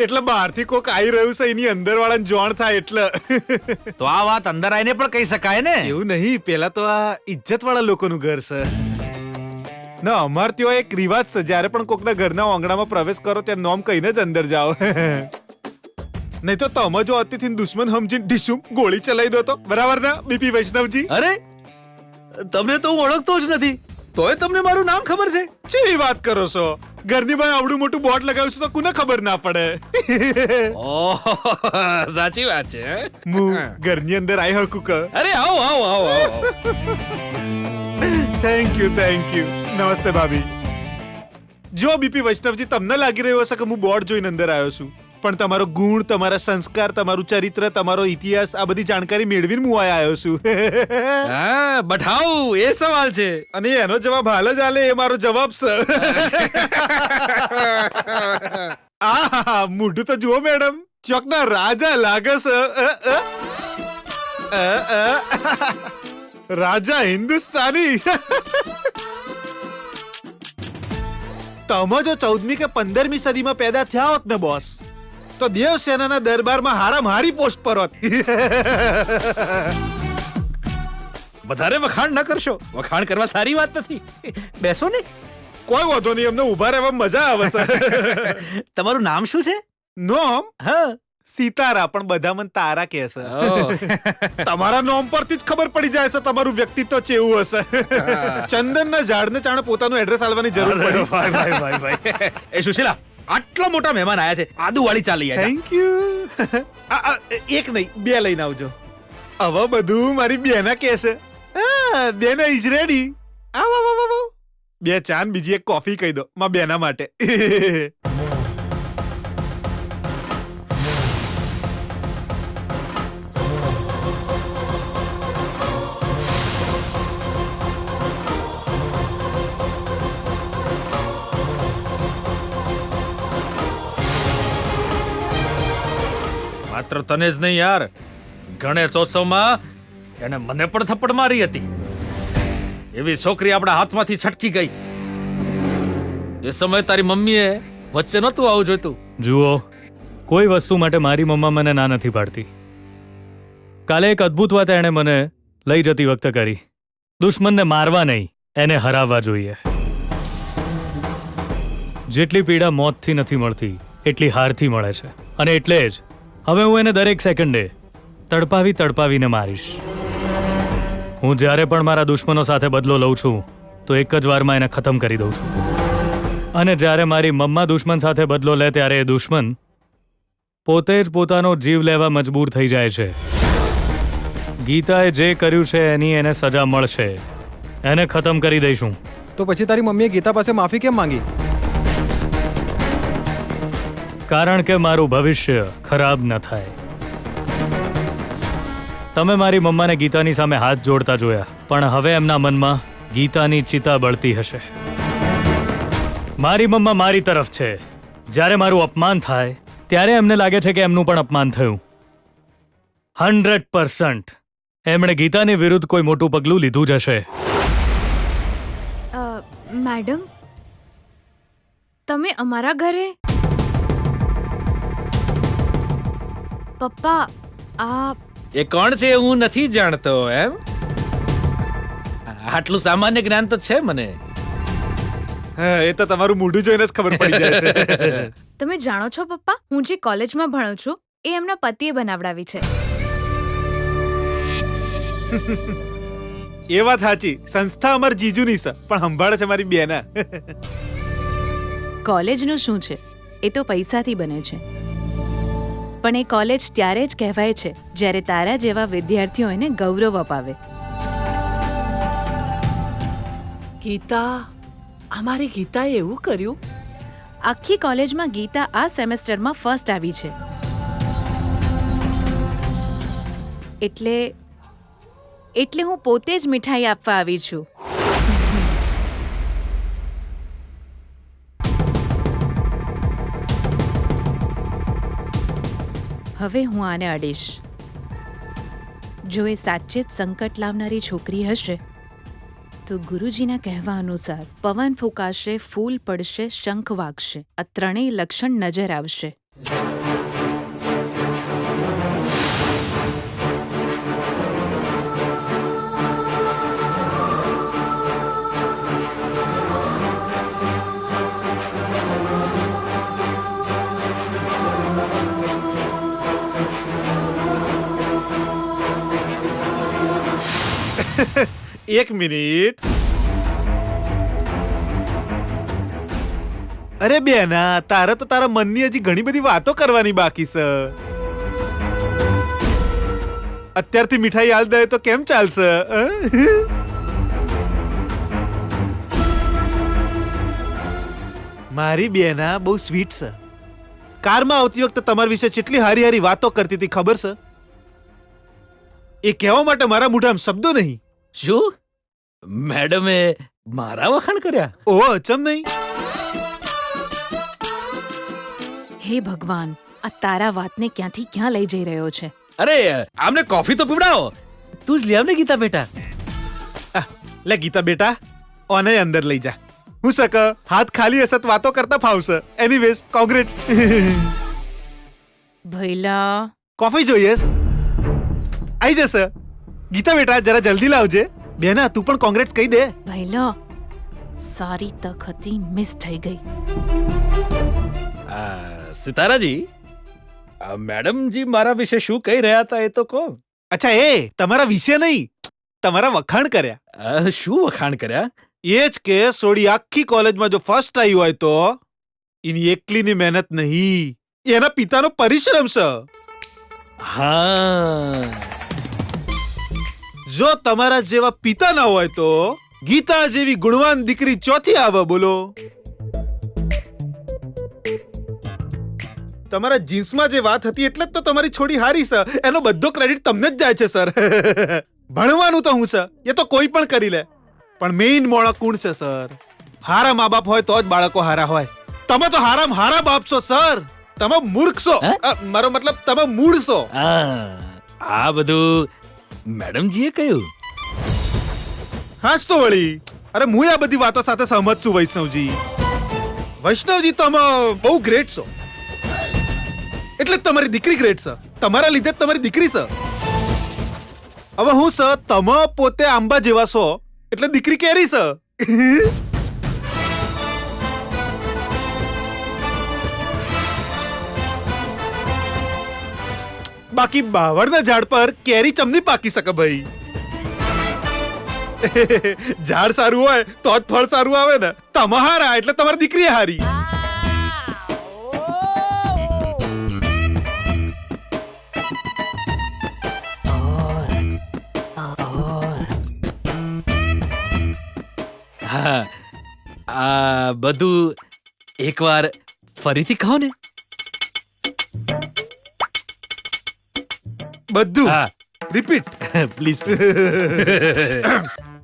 એટલે બહારથી કોક આવી રહ્યું છે, એની અંદર વાળાને જોણ થાય એટલે. તો આ વાત અંદર આવીને પણ કહી શકાય ને. એવું નહીં, પેલા તો આ ઇજ્જત વાળા લોકોનું ઘર છે. ના, અમાર ત્યાં એક રિવાજ છે, જ્યારે પણ કોકના ઘરના આંગણામાં પ્રવેશ કરો ત્યારે નોમ કહીને જ અંદર જાઓ. નહીં તો તમે જો અતિથિને દુશ્મન સમજીને ઢીસુમ ગોળી ચલાવી દો તો બરાબર ના બીપી વૈષ્ણવજી? અરે તમને તો હું ઓળખતો જ નથી, તોય તમને મારું નામ ખબર છે? કેવી વાત કરો છો? ઘરની બહાર આવડું મોટું બોર્ડ લગાવ્યું છે તો કોને ખબર ના પડે? ઓહ, સાચી વાત છે હે? હું ઘરની અંદર આવી હકું કે? અરે આવો આવો આવો આવો. Thank you. નમસ્તે ભાભી. જો બીપી વૈષ્ણવજી, તમને લાગી રહ્યું હશે કે હું બોર્ડ જોઈને અંદર આવ્યો છું, પણ તમારો ગુણ, તમારા સંસ્કાર, તમારું ચરિત્ર, તમારો ઇતિહાસ, આ બધી જાણકારી મેળવીને હું આવ્યો છું. હા, બઠાઉ એ સવાલ છે. અને એનો જવાબ હાલ જ આલે એ મારો જવાબ છે. આ મોઢું તો જુઓ મેડમ, ચોકના રાજા લાગે છે. રાજા હિન્દુસ્તાની. તમે જો 14મી કે 15મી સદીમાં પેદા થયા હોત ને બોસ, તો દેવસેનાના દરબારમાં હારામાં હારી પોસ્ટ પર હોત. વધારે વખાણ ન કરશો, વખાણ કરવા સારી વાત નથી. બેસો ને. કોઈ વાંધો નહીં, અમને ઉભા રહેવા મજા આવે છે. તમારું નામ શું છે? નોમ હા, સીતારા, પણ બધા મને તારા કહે છે. ઓહ. તમારા નોમ પરથી જ ખબર પડી જાય છે તમારું વ્યક્તિત્વ કેવું હશે. ચંદનના ઝાડને ચાણે પોતાનું એડ્રેસ આલવાની જરૂર અરે પડી. ભાઈ. એ સુશીલા, આટલા મોટા મહેમાન આયા છે, આદુ વાળી ચા લઈ આવ્યા. Thank you. એક નહીં, 2 લઈને આવજો. હવે બધું મારી બેના કહે છે. બેના ઇઝ રેડી. આવ. 2 ચા ને બીજી 1 કોફી કહી દો મારા બેના માટે. માત્ર તને જ નહીં યાર, ગણેશોત્સવમાં એને મને પણ થપ્પડ મારી હતી. એવી છોકરી આપણા હાથમાંથી છટકી ગઈ. એ સમયે તારી મમ્મીએ વચ્ચે નહોતું આવું જોઈતું. જુઓ, કોઈ વસ્તુ માટે મારી મમ્મા મને ના નથી પાડતી. કાલે એક અદ્ભુત વાત એણે મને લઈ જતી વખતે કરી. દુશ્મનને મારવા નહીં, એને હરાવવા જોઈએ. જેટલી પીડા મોતથી નથી મળતી, એટલી હારથી મળે છે. અને એટલે જ હવે હું એને દરેક સેકન્ડે તડપાવીને મારીશ. હું જ્યારે પણ મારા દુશ્મનો સાથે બદલો લઉં છું તો એક જ વારમાં એને ખતમ કરી દઉં છું. અને જ્યારે મારી મમ્મા દુશ્મન સાથે બદલો લે ત્યારે એ દુશ્મન પોતે જ પોતાનો જીવ લેવા મજબૂર થઈ જાય છે. ગીતાએ જે કર્યું છે એની એને સજા મળશે. એને ખતમ કરી દઈશું. તો પછી તારી મમ્મીએ ગીતા પાસે માફી કેમ માંગી? કારણ કે મારું ભવિષ્ય ખરાબ ન થાય. તમે મારી મમ્માને ગીતાની સામે હાથ જોડતા જોયા, પણ હવે એમના મનમાં ગીતાની ચિતા બળતી હશે. મારી મમ્મા મારી તરફ છે. જ્યારે મારું અપમાન થાય ત્યારે એમને લાગે છે કે એમનું પણ અપમાન થયું. 100% એમણે ગીતાની વિરુદ્ધ કોઈ મોટું પગલું લીધું જ હશે. મેડમ, તમે અમારા ઘરે? પપ્પા, આ એ કોણ છે હું નથી જાણતો એમ? આટલું સામાન્ય જ્ઞાન તો છે મને. એ તો તમારું મોઢું જોઈને જ ખબર પડી જાય છે. તમે જાણો છો પપ્પા, હું જે કોલેજમાં ભણું છું એ એમના પતિએ બનાવડાવી છે. એ વાત સાચી, સંસ્થા અમાર જીજુની છે, પણ સંભાળે છે મારી બેના. કોલેજનું શું છે, એ તો પૈસાથી બને છે. પણ એ કોલેજ ત્યારે જ કહેવાય છે જ્યારે તારા જેવા વિદ્યાર્થીઓ એને ગૌરવ અપાવે. ગીતા, અમારી ગીતાએ એવું કર્યું? આખી કોલેજમાં ગીતા આ સેમેસ્ટરમાં ફર્સ્ટ આવી છે. એટલે હું પોતે જ મીઠાઈ આપવા આવી છું. હવે હું આને અડીશ. જો એ સાચે જ સંકટ લાવનારી છોકરી હશે તો ગુરુજીના કહેવા અનુસાર પવન ફૂંકાશે, ફૂલ પડશે, શંખ વાગશે. આ ત્રણેય લક્ષણ નજર આવશે. એક મિનિટ. અરે બેના, તારે તો તારા મનની હજી ઘણી બધી વાતો કરવાની બાકી છે. અત્યારથી મીઠાઈ હાલ દે તો કેમ ચાલશે? મારી બેના બહુ સ્વીટ છે. કારમાં આવતી વખતે તમારા વિશે કેટલી હારી હારી વાતો કરતી હતી ખબર છે? એ કહેવા માટે મારા મોઢામાં શબ્દો નહીં. શું મેડમે મારા વખાણ કર્યા? ઓહો, અચમ નહીં. હે ભગવાન, આ તારા વાતને ક્યાંથી ક્યાં લઈ જઈ રહ્યો છે? અરે આમને કોફી તો પીવડાવો. તું જ લે આવને ગીતા બેટા. લે ગીતા બેટા, ઓને અંદર લઈ જા. હું સક હાથ ખાલી હશે તો વાતો કરતા ફાવશે. Anyways, congrats. ભઈલા, કોફી જોઈએ? આઈ જશે. ગીતા બેટા, જરા જલ્દી લાવજે. બેના, તું પણ કોંગ્રેટ્સ કહી દે. ભઈલા, સારી તક હતી, મિસ થઈ ગઈ. સિતારાજી, મેડમજી મારા વિશે શું કહી રહ્યા હતા એ તો કહો. અચ્છા, એ તમારા વિશે નહીં, તમારા વખાણ કર્યા. શું વખાણ કર્યા? એ જ કે સોડી આખી કોલેજમાં જો ફર્સ્ટ આવી હોય તો એની એકલીની મહેનત નહીં, એના પિતાનો પરિશ્રમ છે. હા, જો તમારા જેવા પિતા ના હોય તો ગીતા જેવી ગુણવાન દીકરી ચોથી આવે બોલો? તમારા જીન્સમાં જે વાત હતી એટલે જ તો તમારી છોડી હારી છે. એનો બધો ક્રેડિટ તમને જ જાય છે સર. ભણવાનું તો હું છે, એ તો કોઈ પણ કરી લે, પણ મેઇન મોણક કોણ છે સર? હારા મા બાપ હોય તો જ બાળકો હારા હોય. તમે તો હારામાં હારા બાપ છો સર. તમે મૂર્ખ છો. મારો મતલબ તમે મૂળ છો. આ બધું મેડમજીએ કહ્યું? હાસ તો વળી. અરે હું આ બધી વાતો સાથે સહમત છું વૈષ્ણવજી. વૈષ્ણવજી, તમે બહુ ગ્રેટ છો. એટલે જ તમારી દીકરી ગ્રેટ છે. તમારા લીધે જ તમારી દીકરી છે. હવે હું સર, તમે પોતે આંબા જેવા છો એટલે દીકરી કેરી છે. બાકી બાવળના ઝાડ પર કેરી ચમની પાકી શકે ભાઈ. ઝાડ સારું હોય તો જ ફળ સારું આવે ને. તમે હારા એટલે તમારી દીકરી હારી. હા, આ બધું એકવાર ફરીથી કહો ને. બધું હા, રિપીટ પ્લીઝ.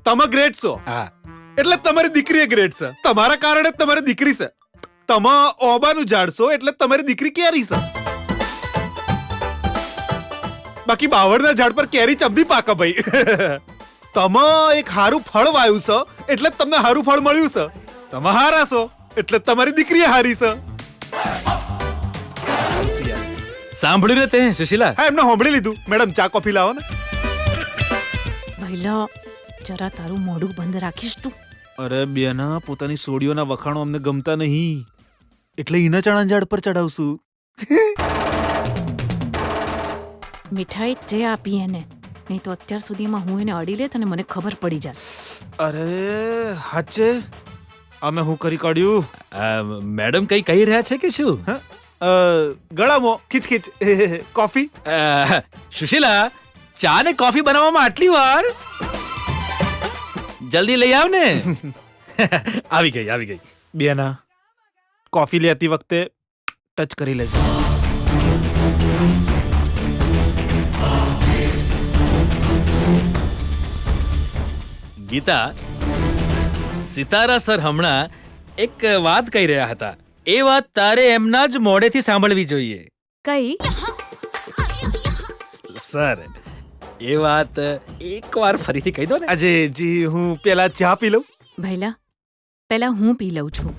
તમે ગ્રેટ છો હા, એટલે તમારી દીકરી ગ્રેટ છે. તમારા કારણે જ તમારી દીકરી છે. તમે ઓબાનું ઝાડ છો એટલે તમારી દીકરી કેરી છે. બાકી બાવળના ઝાડ પર કેરી ચમની પાકે ભાઈ. તમે એક હારું ફળ વાયું છે એટલે જ તમને હારું ફળ મળ્યું છે. તમે હારા છો એટલે તમારી દીકરી હારી છે. સાંભળ્યું ને તે સુશીલા? હા, એમને સાંભળી લીધું. મેડમ, ચા કોફી લાવો ને. ભઈલા, જરા તારું મોઢું બંધ રાખીશ તું? અરે બેના, પોતાની સોડીઓના વખાણો અમને ગમતા નહીં એટલે ઈના ચણા ઝાડ પર ચડાવશું. મીઠાઈ તે આપી એને, નહીં તો અત્યાર સુધીમાં હું એને અડી લેત અને મને ખબર પડી જાત. અરે હાચે, અમે હું કરી કાઢ્યું? મેડમ કઈ કહી રહ્યા છે કે શું? ગળામાં ખીચ કોફી. સુશીલા, ચા ને કોફી બનાવવામાં આટલી વાર? જલ્દી લઈ આવ ને. આવી ગઈ. બેના, કોફી લેતી વખતે ટચ કરી લેજો. ગીતા, સિતારા સર હમણાં એક વાત કહી રહ્યા હતા. એ વાત તારે એમના જ મોઢેથી સાંભળવી જોઈએ. કઈ? સર, એ વાત એકવાર ફરીથી કહી દો ને. આજે જી, હું પેલા ચા પી લઉં. ભઈલા, પહેલા હું પી લઉં છું.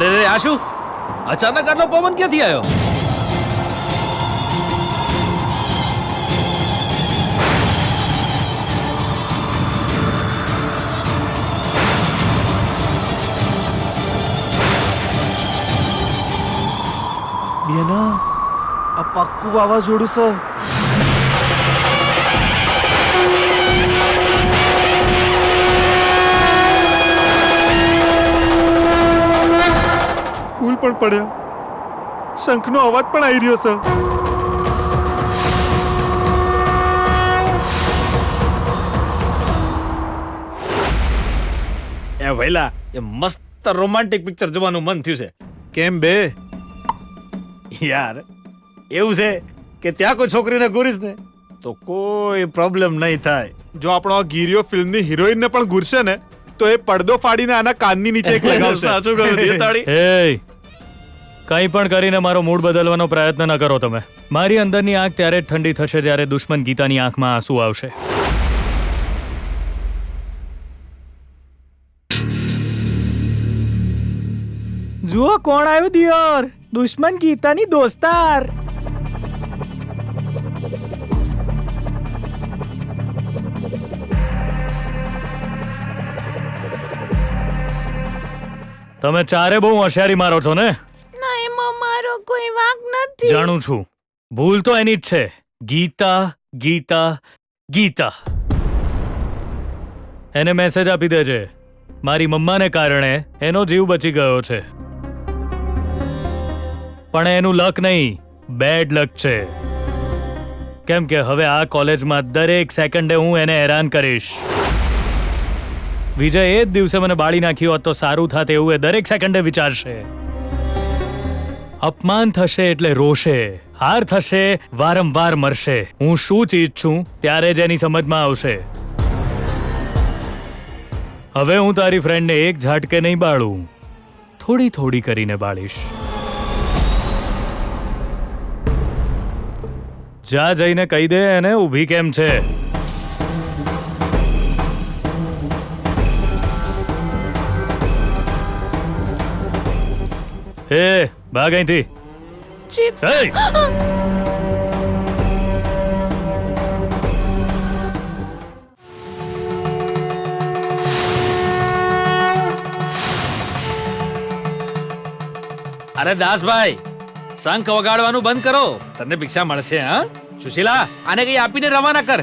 અરે રે આ શું અચાનક આટલો પવન ક્યાંથી આવ્યો? બેના આ પાક્કું વાવાઝોડું છે. ફૂલ પણ પડ્યા, શંખનો અવાજ પણ આવી રહ્યો છે. એ ભઈલા એ મસ્ત રોમાન્ટિક પિક્ચર જોવાનું મન થયું છે. કેમ બે? યાર એવું છે કે ત્યાં કોઈ છોકરીને ગુરીશ ને તો કોઈ પ્રોબ્લેમ નહીં થાય. જો આપણો આ ગીરીઓ ફિલ્મની હિરોઈનને પણ ગુરશે ને તો એ પડદો ફાડીને આના કાનની નીચે એક લગાવશે. સાચું કહ્યું દે તાળી. એ કંઈ પણ કરીને મારો મૂડ બદલવાનો પ્રયત્ન ન કરો તમે. મારી અંદરની આંખ ત્યારે જ ઠંડી થશે જ્યારે દુશ્મન ગીતાની આંખમાં આંસુ આવશે. જુઓ કોણ આવ્યું દિયોર, દુશ્મન ગીતાની દોસ્તાર. તમે ચારે બહુ હોશિયારી મારો છો ને? ના, એમાં મારો કોઈ વાંક નથી. જાણું છું, ભૂલ તો એની જ છે. ગીતા ગીતા ગીતા. એને મેસેજ આપી દેજે, મારી મમ્માને કારણે એનો જીવ બચી ગયો છે. પણ એનું લક નહીં, બેડ લક છે. કેમ કે હવે આ કોલેજમાં દરેક સેકન્ડે હું એને હેરાન કરીશ. વિજય એ જ દિવસે મને બાળી નાખ્યો હોત તો સારું થાત એવું એ દરેક સેકન્ડે વિચારશે. અપમાન થશે એટલે રોશે, હાર થશે વારંવાર મરશે. હું શું ચીજ છું ત્યારે જ એની સમજમાં આવશે. હવે હું તારી ફ્રેન્ડને એક ઝાટકે નહીં બાળું, થોડી થોડી કરીને બાળીશ. જા જઈને કહી દે એને ઊભી કેમ છે. એ ભાગ અહીંથી. ચિપ્સ. અરે દાસભાઈ શંખ વગાડવાનું બંધ કરો, તને ભિક્ષા મળશે. હા સુશીલા, આને કઈ આપીને રવાના કર.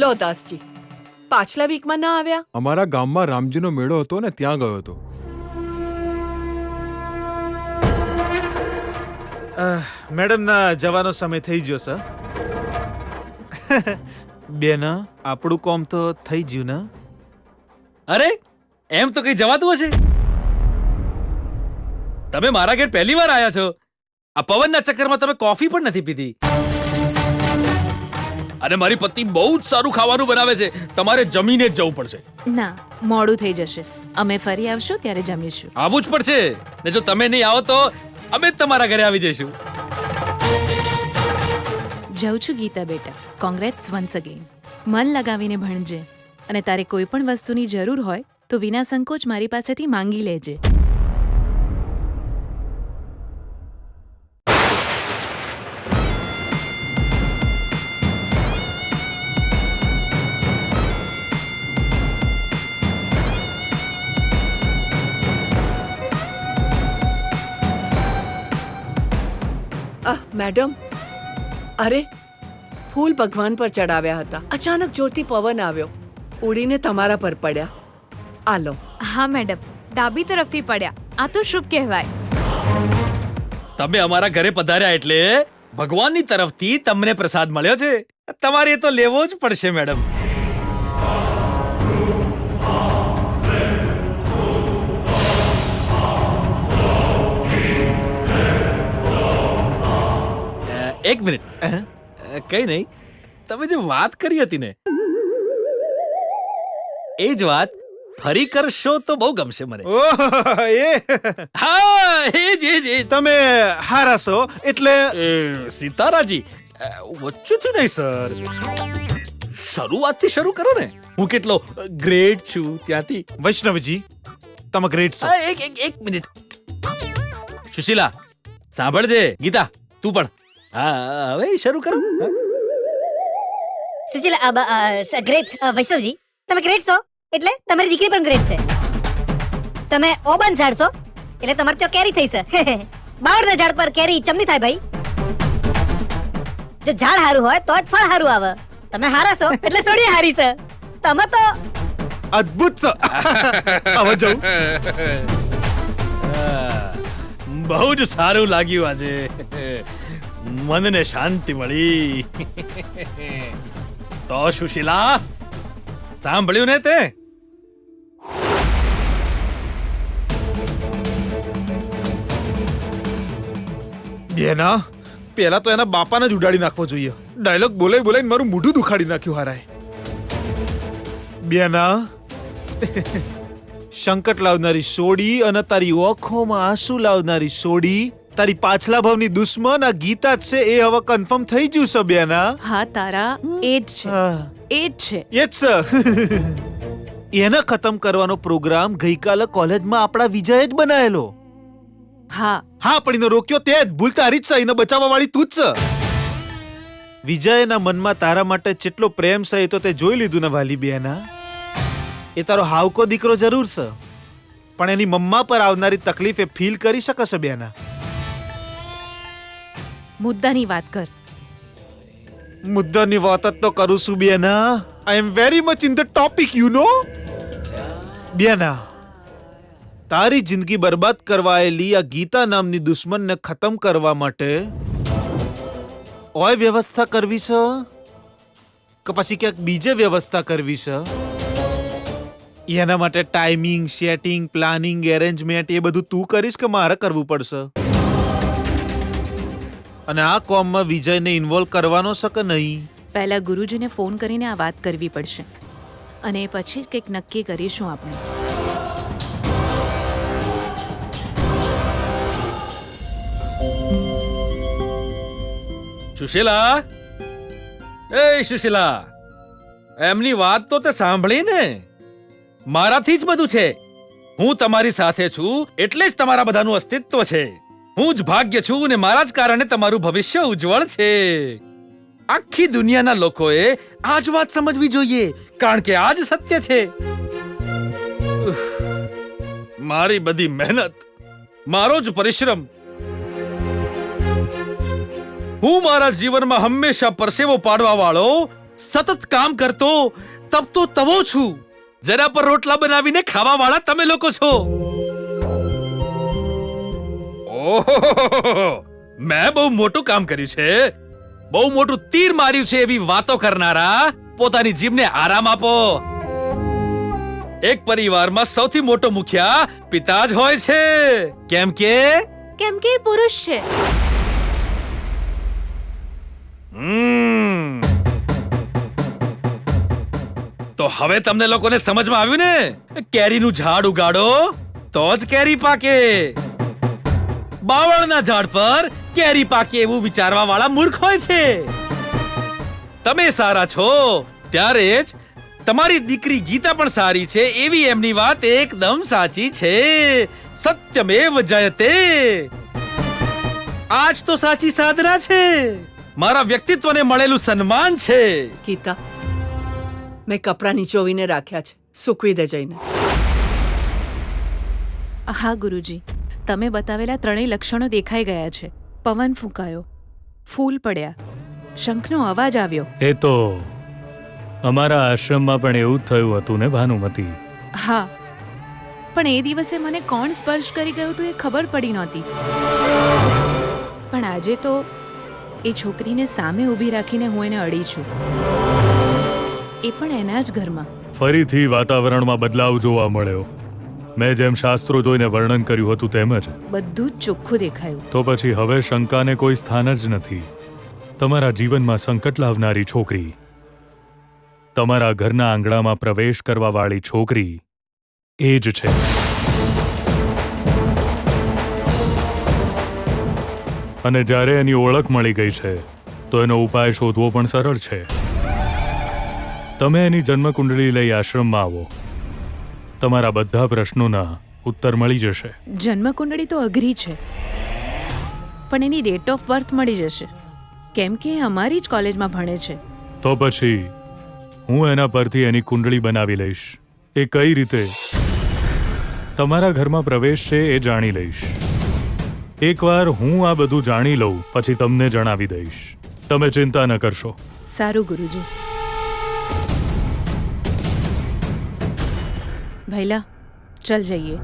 લો દાસજી, પાછલા વીકમાં ના આવ્યા? અમારા ગામમાં રામજીનો મેળો હતો ને ત્યાં ગયો હતો. મેડમ ના જવાનો સમય થઈ ગયો સર. બેના આપણું કોમ તો થઈ ગયું ને? અરે એમ તો કઈ જવાતું હશે. તમે મારા ઘેર પહેલી વાર આયા છો. આ પવનના ચક્કરમાં તમે કોફી પણ નથી પીધી. અને મારી પત્ની બહુ જ સારું ખાવાનું બનાવે છે, તમારે જમીને જ જવું પડશે. ના, મોડું થઈ જશે. અમે ફરી આવશું ત્યારે જમીશું. આવવું જ પડશે ને, જો તમે નહીં આવો તો અમે જ તમારા ઘરે આવી જઈશું. જાઉં છું ગીતા બેટા. Congrats once again. મન લગાવીને ભણજે અને તારે કોઈ પણ વસ્તુની જરૂર હોય તો વિના સંકોચ મારી પાસેથી માંગી લેજે. મેડમ, અરે ફૂલ ભગવાન પર ચડાવ્યા હતા, અચાનક જોરથી પવન આવ્યો, ઉડીને તમારા પર પડ્યા. આ લો. હા મેડમ, ડાબી તરફથી પડ્યા. આ તો શુભ કહેવાય. તમે અમારા ઘરે પધાર્યા એટલે ભગવાનની તરફથી તમને પ્રસાદ મળ્યો છે. તમારે એ તો લેવો જ પડશે મેડમ. એક મિનિટ, કઈ નહીં, તમે જે વાત કરી હતી ને એ જ વાત ફરી કરશો તો બહુ ગમશે મને. ઓહ એ હા એ જ તમે હારા છો એટલે સિતારાજી વચ્ચેથી નહીં સર, શરૂઆતથી શરૂ કરો ને. હું કેટલો ગ્રેટ છું ત્યાંથી. વૈષ્ણવજી તમે ગ્રેટ છો. એક મિનિટ. સુશીલા સાંભળજે. ગીતા તું પણ. હા હવે શરૂ કરો. સુશીલા ગ્રેટ. વૈષ્ણવજી તમે ગ્રેટ છો એટલે તમારી દીકરી પણ ગ્રેટ છે. તમે ઓબન ઝાડ છો એટલે તમારે તો કેરી થઈ છે. બાવળના ઝાડ પર કેરી ચમની થાય ભાઈ. જો ઝાડ હારું હોય તો જ ફળ હારું આવે. તમે હારા છો એટલે સોડી હારી છે. તમે તો અદ્ભુત છો. હવે જવું. બહુ જ સારું લાગ્યું આજે. મનને શાંતિ મળી. તો સુશીલા સાંભળ્યું ને તે? બેના પેલા તો એના બાપાને જ ઉડાડી નાખવો જોઈએ. ડાયલોગ બોલાઈને મારું મોઢું દુખાડી નાખ્યું હારાએ. બેના સંકટ લાવનારી સોડી અને તારી ઓખોમાં આંસુ લાવનારી સોડી, તારી પાછલા ભાવની દુશ્મન આ ગીતા જ છે એ હવે કન્ફર્મ થઈ ગયું છે બેના. હા તારા એ જ છે, એ જ છે. એ જ છે. એને ખતમ કરવાનો પ્રોગ્રામ ગઈકાલે કોલેજમાં આપણા વિજયે જ બનાવેલો. હા હા પણ એનો રોક્યો તે જ. ભૂલ તારી જ છે. એને બચાવવા વાળી તું જ છે. વિજયના મનમાં તારા માટે જેટલો પ્રેમ છે એ તો તે જોઈ લીધું ને વાલી બેના. એ તારો હાવકો દીકરો જરૂર છે પણ એની મમ્મા પર આવનારી તકલીફ એ ફીલ કરી શકે છે બેના. મુદ્દાની વાત કર. મુદ્દાની વાત જ તો કરું છું બેના. I am very much in the topic you know. બેના તારી જિંદગી બરબાદ કરવાયેલી આ ગીતા નામની દુશ્મનને ખતમ કરવા માટે ઓય વ્યવસ્થા કરવી છે કે પછી ક્યાંક બીજે વ્યવસ્થા કરવી છે? એના માટે ટાઈમિંગ, સેટિંગ, પ્લાનિંગ, એરેન્જમેન્ટ એ બધું તું કરીશ કે મારે કરવું પડશે? અને આ કોમમાં વિજયને ઇન્વોલ્વ કરવાનો છે કે નહીં? પહેલા ગુરુજીને ફોન કરીને આ વાત કરવી પડશે અને પછી જ કંઈક નક્કી કરીશું આપણે. સુશીલા, એ સુશીલા, એમની વાત તો તે સાંભળી ને? મારાથી જ બધું છે. હું તમારી સાથે છું એટલે જ તમારા બધાનું અસ્તિત્વ છે. હું જ ભાગ્ય છું અને મારા જ કારણે તમારું ભવિષ્ય ઉજ્જવળ છે. આખી દુનિયાના લોકોએ આ જ વાત સમજવી જોઈએ કારણ કે આ જ સત્ય છે. મારી બધી મહેનત, મારો જ પરિશ્રમ, હું મારા જીવનમાં હંમેશા પરસેવો પાડવા વાળો, સતત કામ કરતો, તપતો તવો છું. જરા પર રોટલા બનાવીને ખાવા વાળા તમે લોકો છો. ઓહો, મેં બહુ મોટું કામ કર્યું છે, બહુ મોટું તીર માર્યું છે એવી વાતો કરનારા પોતાની જીભને આરામ આપો. એક પરિવારમાં સૌથી મોટો મુખિયા પિતા જ હોય છે. કેમ કે એ પુરુષ છે. તો હવે તમને લોકોને સમજમાં આવ્યું ને? કેરીનું ઝાડ ઉગાડો તો જ કેરી પાકે. બાવળના ઝાડ પર કેરી પાકે એવું વિચારવા વાળા મૂર્ખ હોય છે. તમે સારા છો ત્યારે જ તમારી દીકરી ગીતા પણ સારી છે એવી એમની વાત એકદમ સાચી છે. સત્યમેવ જયતે. આજ તો સાચી સાધના છે. મારા વ્યક્તિત્વને મળેલું સન્માન છે. ગીતા, મેં કપડાં નીચોવીને રાખ્યા છે, સૂકવી દે જઈને. હા ગુરુજી, તમે બતાવેલા ત્રણેય લક્ષણો દેખાઈ ગયા છે. પવન ફૂંકાયો, ફૂલ પડ્યા, શંખનો અવાજ આવ્યો. એ તો અમારા આશ્રમમાં પણ એવું જ થયું હતું ને ભાનુમતી? હા, પણ એ દિવસે મને કોણ સ્પર્શ કરી ગયું હતું એ ખબર પડી નહોતી. પણ આજે તો એ છોકરીને સામે ઊભી રાખીને હું એને અડી છું, એ પણ એના જ ઘરમાં. ફરીથી વાતાવરણમાં બદલાવ જોવા મળ્યો. મેં જેમ શાસ્ત્રો જોઈને વર્ણન કર્યું હતું તેમ જ બધું જ ચોખ્ખું દેખાયું. તો પછી હવે શંકાને કોઈ સ્થાન જ નથી. તમારા જીવનમાં સંકટ લાવનારી છોકરી, તમારા ઘરના આંગણામાં પ્રવેશ કરવા વાળી છોકરી એ જ છે. અને જ્યારે એની ઓળખ મળી ગઈ છે તો એનો ઉપાય શોધવો પણ સરળ છે. તમે એની જન્મકુંડળી લઈ આશ્રમમાં આવો, તમારા બધા પ્રશ્નોના ઉત્તર મળી જશે. જન્મકુંડળી તો અઘરી છે, પણ એની ડેટ ઓફ બર્થ મળી જશે, કેમ કે એ અમારી જ કોલેજમાં ભણે છે. તો પછી હું એના પરથી એની કુંડળી બનાવી લઈશ. એ કઈ રીતે તમારા ઘરમાં પ્રવેશ છે એ જાણી લઈશ. એકવાર હું આ બધું જાણી લઉં પછી તમને જણાવી દઈશ. તમે ચિંતા ન કરશો. સારું ગુરુજી. ભૈલા, ચલ જઈએ.